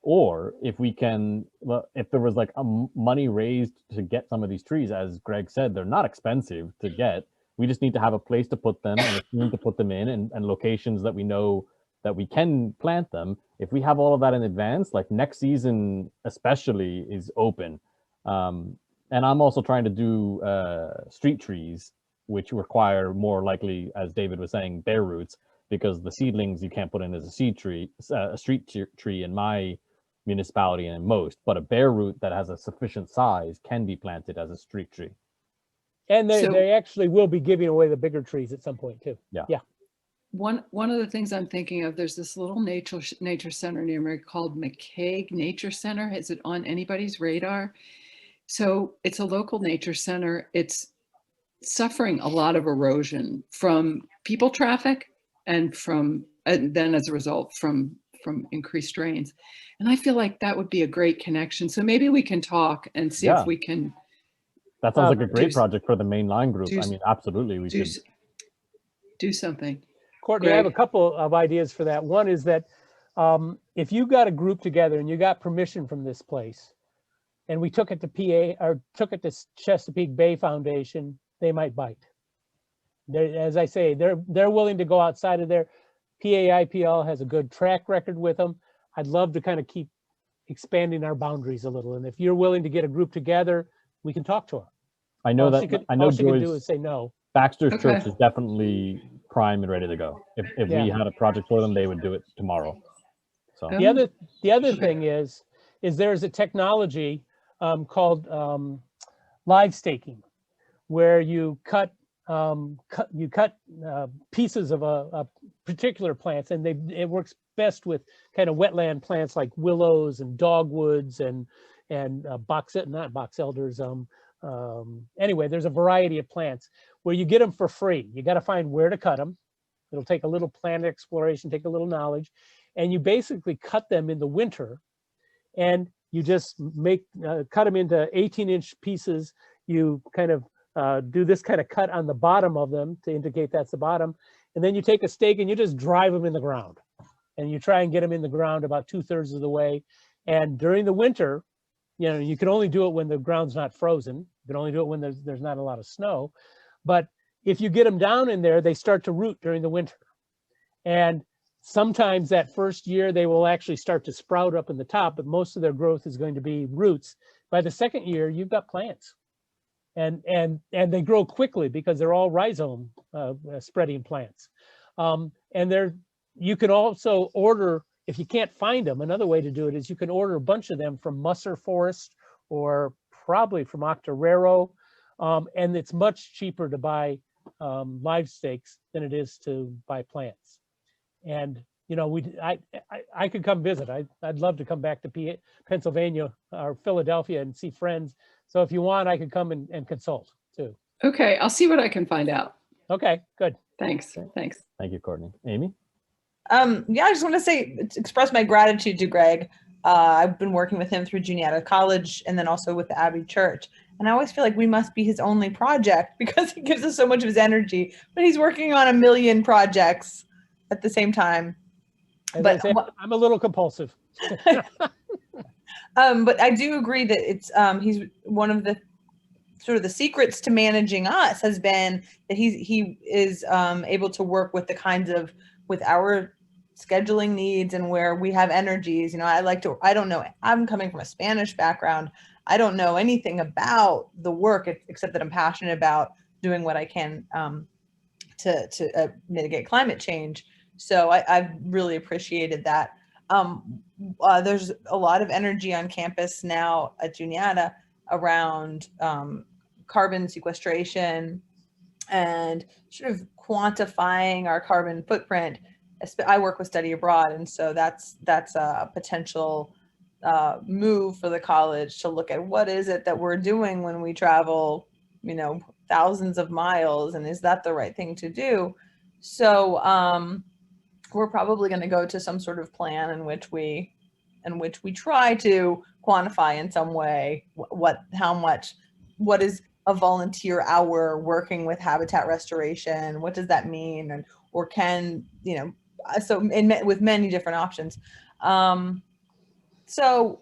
Or if we can, well, if there was like money raised to get some of these trees, as Greg said, they're not expensive to get. We just need to have a place to put them and a team to put them in, and locations that we know that we can plant them. If we have all of that in advance, like next season especially is open. And I'm also trying to do street trees, which require more likely, as David was saying, bare roots, because the seedlings you can't put in as a street tree in my municipality and in most, but a bare root that has a sufficient size can be planted as a street tree. And So- they actually will be giving away the bigger trees at some point too. Yeah. Yeah. One of the things I'm thinking of, there's this little nature center near me called Mccaig Nature Center. Is it on anybody's radar? So it's a local nature center. It's suffering a lot of erosion from people traffic and then as a result from increased rains. And I feel like that would be a great connection. So maybe we can talk and see if we can. That sounds like a great project for the mainline group. do- I mean, absolutely, we could. Do something. Courtney, I have a couple of ideas for that. One is that if you got a group together and you got permission from this place, and we took it to PA or took it to Chesapeake Bay Foundation, they might bite. As I say, they're willing to go outside of their IPL has a good track record with them. I'd love to kind of keep expanding our boundaries a little. And if you're willing to get a group together, we can talk to her. I know All she can do is say no. Baxter's Church is definitely prime and ready to go. If we had a project for them, they would do it tomorrow. So The other thing is there's a technology called live staking, where you cut pieces of a particular plants, and it works best with kind of wetland plants like willows and dogwoods and not box elders. Anyway, there's a variety of plants where you get them for free. You got to find where to cut them. It'll take a little plant exploration, take a little knowledge, and you basically cut them in the winter, and you just cut them into 18-inch pieces. You kind of do this kind of cut on the bottom of them to indicate that's the bottom. And then you take a stake and you just drive them in the ground. And you try and get them in the ground about 2/3 of the way. And during the winter, you know, you can only do it when the ground's not frozen. You can only do it when there's not a lot of snow. But if you get them down in there, they start to root during the winter. And sometimes that first year they will actually start to sprout up in the top, but most of their growth is going to be roots. By the second year, you've got plants. And they grow quickly because they're all rhizome spreading plants. You can also order, if you can't find them, another way to do it is you can order a bunch of them from Musser Forest or probably from Octoraro. And it's much cheaper to buy live stakes than it is to buy plants. And you know, I could come visit. I'd love to come back to Pennsylvania or Philadelphia and see friends. So if you want, I could come and consult too. Okay, I'll see what I can find out. Okay, good. Thanks. Thanks. Thank you, Courtney. Amy? Yeah, I just want to express my gratitude to Greg. I've been working with him through Juniata College and then also with the Abbey Church. And I always feel like we must be his only project because he gives us so much of his energy, but he's working on 1 million projects at the same time. But I'm a little compulsive. But I do agree that it's he's one of the sort of the secrets to managing us has been that he is able to work with the kinds of with our scheduling needs and where we have energies. You know, I don't know, I'm coming from a Spanish background. I don't know anything about the work except that I'm passionate about doing what I can to mitigate climate change. So I've really appreciated that. There's a lot of energy on campus now at Juniata around carbon sequestration and sort of quantifying our carbon footprint. I work with study abroad, and so that's a potential move for the college to look at what is it that we're doing when we travel, you know, thousands of miles, and is that the right thing to do? So we're probably going to go to some sort of plan in which we try to quantify in some way what is a volunteer hour working with habitat restoration, what does that mean, and or can, you know, so with many different options. So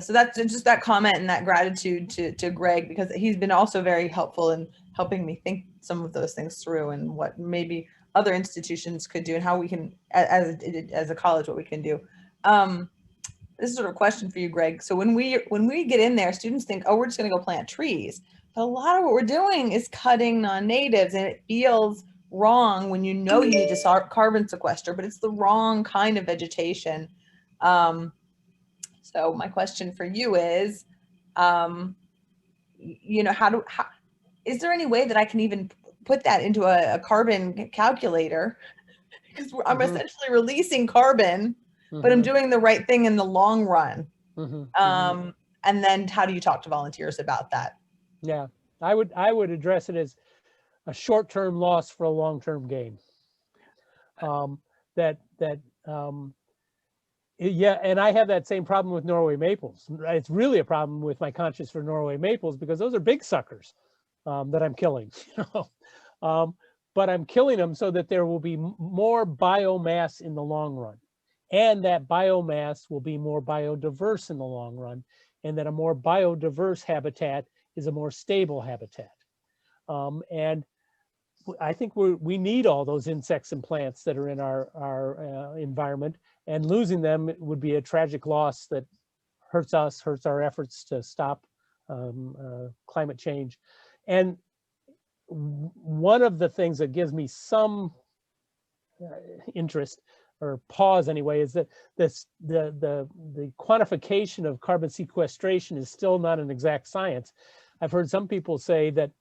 that's just that comment and that gratitude to Greg, because he's been also very helpful in helping me think some of those things through and what maybe other institutions could do and how we can, as a college, what we can do. This is sort of a question for you, Greg. So when we get in there, students think, oh, we're just going to go plant trees. But a lot of what we're doing is cutting non-natives, and it feels wrong when you know you need to carbon sequester, but it's the wrong kind of vegetation. So my question for you is, you know, is there any way that I can even put that into a carbon calculator? Because I'm essentially releasing carbon, but I'm doing the right thing in the long run. And then how do you talk to volunteers about that? Yeah, I would address it as a short-term loss for a long-term gain. Yeah, and I have that same problem with Norway maples. It's really a problem with my conscience for Norway maples because those are big suckers that I'm killing. You know? But I'm killing them so that there will be more biomass in the long run. And that biomass will be more biodiverse in the long run, and that a more biodiverse habitat is a more stable habitat. And I think we need all those insects and plants that are in our environment, and losing them would be a tragic loss that hurts us, hurts our efforts to stop climate change. And one of the things that gives me some interest, or pause anyway, is that the quantification of carbon sequestration is still not an exact science. I've heard some people say that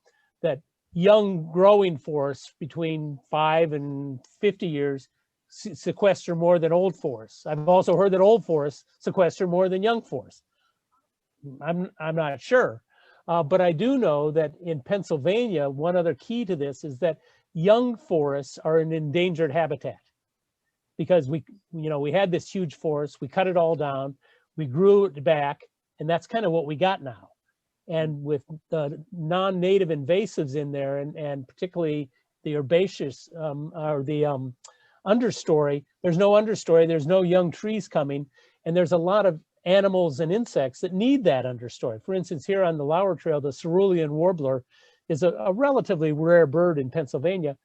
young growing forests between 5 and 50 years sequester more than old forests. I've also heard that old forests sequester more than young forests. I'm not sure, but I do know that in Pennsylvania, one other key to this is that young forests are an endangered habitat. Because we had this huge forest, we cut it all down, we grew it back, and that's kind of what we got now. And with the non-native invasives in there, and particularly the herbaceous or the understory, there's no understory, there's no young trees coming, and there's a lot of animals and insects that need that understory. For instance, here on the Lauer Trail, the cerulean warbler is a relatively rare bird in Pennsylvania,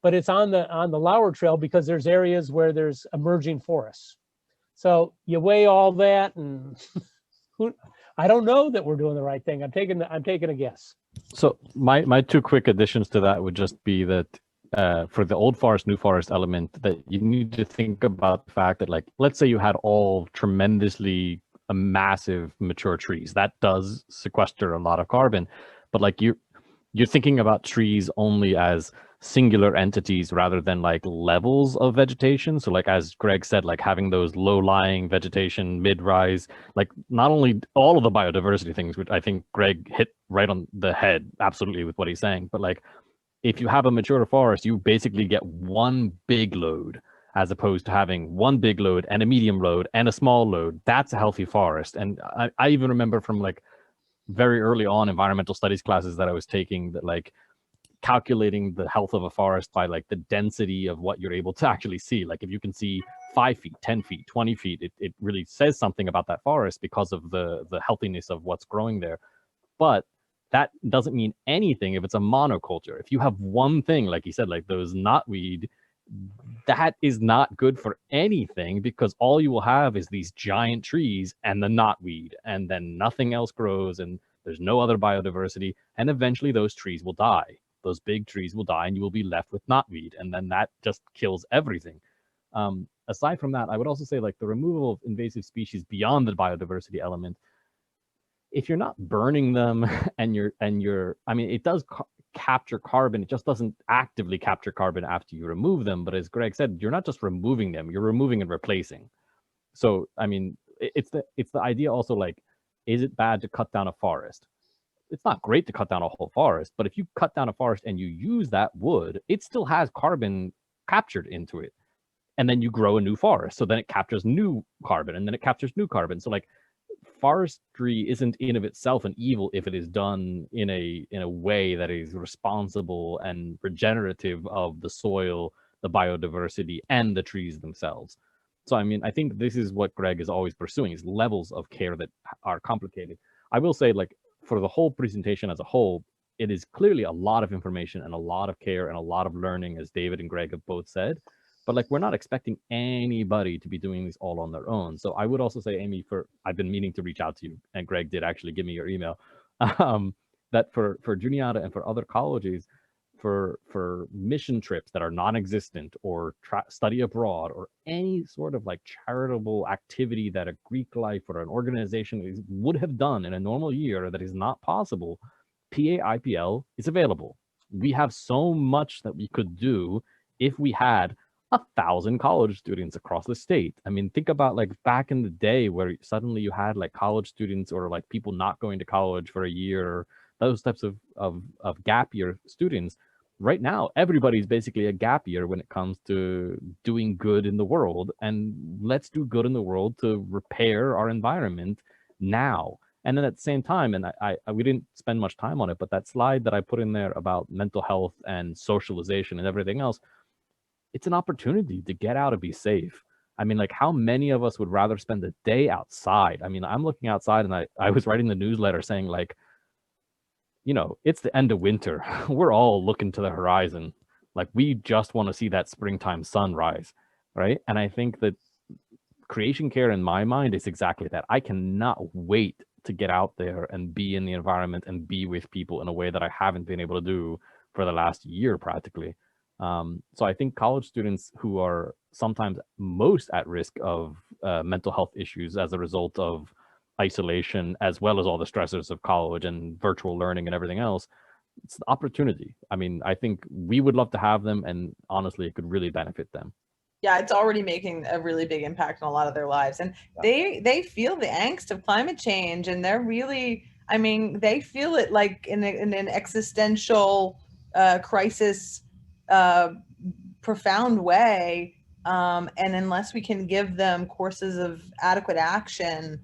but it's on the Lauer Trail because there's areas where there's emerging forests. So you weigh all that, and I don't know that we're doing the right thing. I'm taking a guess. So my two quick additions to that would just be that for the old forest, new forest element, that you need to think about the fact that, like, let's say you had all tremendously massive mature trees. That does sequester a lot of carbon, but like you're thinking about trees only as singular entities rather than like levels of vegetation. So like as Greg said, like having those low-lying vegetation, mid-rise, like not only all of the biodiversity things, which I think Greg hit right on the head absolutely with what he's saying, but like if you have a mature forest, you basically get one big load as opposed to having one big load and a medium load and a small load. That's a healthy forest. And I even remember from like very early on environmental studies classes that I was taking, that like calculating the health of a forest by like the density of what you're able to actually see. Like if you can see 5 feet, 10 feet, 20 feet, it really says something about that forest because of the healthiness of what's growing there. But that doesn't mean anything if it's a monoculture. If you have one thing, like you said, like those knotweed, that is not good for anything, because all you will have is these giant trees and the knotweed, and then nothing else grows, and there's no other biodiversity, and eventually those trees will die. Those big trees will die, and you will be left with knotweed, and then that just kills everything. Aside from that, I would also say like the removal of invasive species beyond the biodiversity element, if you're not burning them and you're I mean, it does capture carbon, it just doesn't actively capture carbon after you remove them. But as Greg said, you're not just removing them, you're removing and replacing. So I mean, it's the idea also, like, is it bad to cut down a forest? It's not great to cut down a whole forest, but if you cut down a forest and you use that wood, it still has carbon captured into it, and then you grow a new forest, so then it captures new carbon, and then it captures new carbon. So like forestry isn't in of itself an evil if it is done in a way that is responsible and regenerative of the soil, the biodiversity, and the trees themselves. So I mean, I think this is what Greg is always pursuing, is levels of care that are complicated. I will say, like, for the whole presentation as a whole, it is clearly a lot of information and a lot of care and a lot of learning, as David and Greg have both said. But like, we're not expecting anybody to be doing this all on their own. So I would also say, Amy, I've been meaning to reach out to you, and Greg did actually give me your email, that for Juniata and for other colleges, for mission trips that are non-existent, or study abroad, or any sort of like charitable activity that a Greek life or an organization would have done in a normal year that is not possible, PA IPL is available. We have so much that we could do if we had 1,000 college students across the state. I mean, think about like back in the day where suddenly you had like college students, or like people not going to college for a year, those types of gap year students. Right now, everybody's basically a gap year when it comes to doing good in the world. And let's do good in the world to repair our environment now. And then at the same time, and we didn't spend much time on it, but that slide that I put in there about mental health and socialization and everything else, it's an opportunity to get out and be safe. I mean, like, how many of us would rather spend the day outside? I mean, I'm looking outside, and I was writing the newsletter saying, like, you know, it's the end of winter. We're all looking to the horizon. Like, we just want to see that springtime sunrise, right? And I think that creation care, in my mind, is exactly that. I cannot wait to get out there and be in the environment and be with people in a way that I haven't been able to do for the last year, practically. So I think college students, who are sometimes most at risk of mental health issues as a result of isolation, as well as all the stressors of college and virtual learning and everything else, it's an opportunity. I mean, I think we would love to have them, and honestly, it could really benefit them. Yeah, it's already making a really big impact on a lot of their lives, and they feel the angst of climate change, and they're really, I mean, they feel it like in an existential crisis, profound way. And unless we can give them courses of adequate action,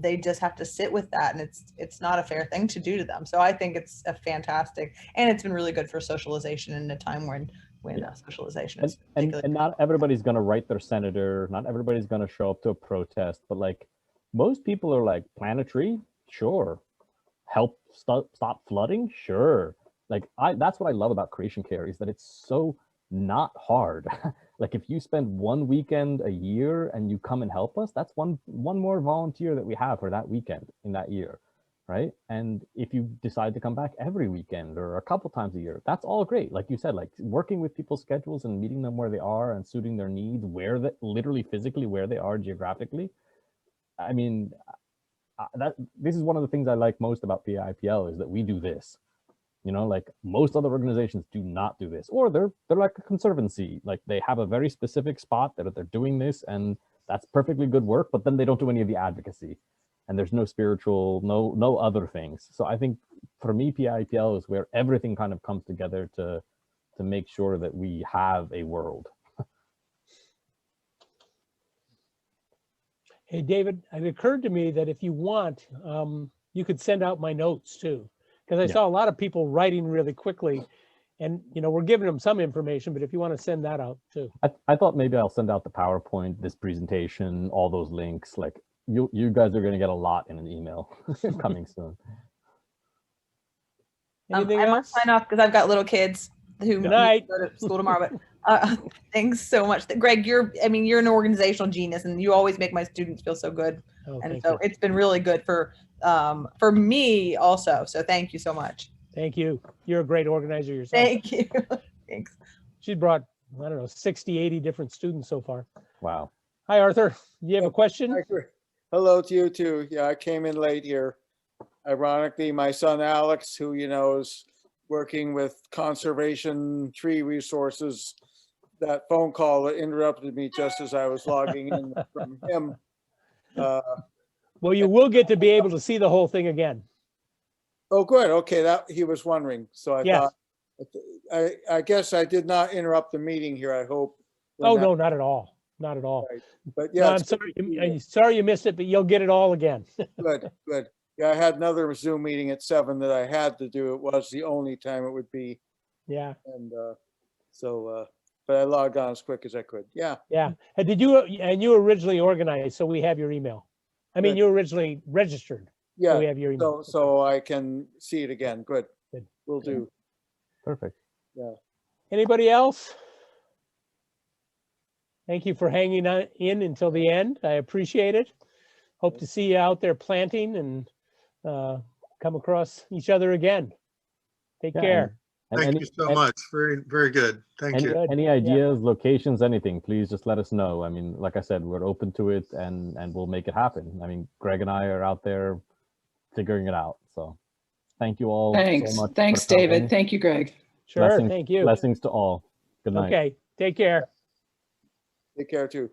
They just have to sit with that, and it's not a fair thing to do to them. So I think it's a fantastic, and it's been really good for socialization in a time when socialization is and particularly not everybody's going to write their senator, not everybody's going to show up to a protest, but like most people are like, plant a tree, sure. Help stop flooding, sure. Like that's what I love about creation care, is that it's so not hard. Like if you spend one weekend a year and you come and help us, that's one more volunteer that we have for that weekend in that year, right? And if you decide to come back every weekend or a couple times a year, that's all great. Like you said, like working with people's schedules and meeting them where they are and suiting their needs, literally physically where they are geographically. I mean, this is one of the things I like most about PIPL, is that we do this. You know, like most other organizations do not do this, or they're like a conservancy. Like they have a very specific spot that they're doing this, and that's perfectly good work, but then they don't do any of the advocacy, and there's no spiritual, no other things. So I think for me, PIPL is where everything kind of comes together to make sure that we have a world. Hey, David, it occurred to me that if you want, you could send out my notes too, because I saw a lot of people writing really quickly, and we're giving them some information, but if you want to send that out too. I thought maybe I'll send out the PowerPoint, this presentation, all those links. Like you guys are going to get a lot in an email coming soon. Anything I else? must sign off because I've got little kids who Good night. go to school tomorrow. But thanks so much, Greg. You're an organizational genius, and you always make my students feel so good. Oh, And so it's been really good for me also. So thank you so much. Thank you. You're a great organizer yourself. Thank you. Thanks. She's brought, I don't know, 60, 80 different students so far. Wow. Hi, Arthur. Do you have a question? Hello to you too. Yeah, I came in late here. Ironically, my son Alex, who is working with conservation tree resources, that phone call interrupted me just as I was logging in from him. Well, you will get to be able to see the whole thing again. Oh, good. Okay, that he was wondering. So I Yes. thought, I guess I did not interrupt the meeting here. I hope. Oh, no, not at all. Not at all. Right. But No, yeah, I'm it's good sorry. to see I'm you. sorry you missed it, but you'll get it all again. Good, good. Yeah, I had another Zoom meeting at 7 that I had to do. It was the only time it would be. Yeah. And but I logged on as quick as I could. Yeah. Yeah. And you originally organized, so we have your email. I mean, Good. you originally registered, so Yeah. we have your email. So I can see it again. Good. Good. Will do. Perfect. Yeah. Anybody else? Thank you for hanging in until the end. I appreciate it. Hope to see you out there planting and come across each other again. Take Yeah, care. And Thank you so much. Very, very good. Thank you. Good. Any Yeah. ideas, locations, anything, please just let us know. I mean, like I said, we're open to it, and we'll make it happen. I mean, Greg and I are out there figuring it out. So thank you all Thanks. so much. Thanks, for coming. David. Thank you, Greg. Sure. Blessings- Thank you. Blessings to all. Good night. Okay. Take care. Take care too.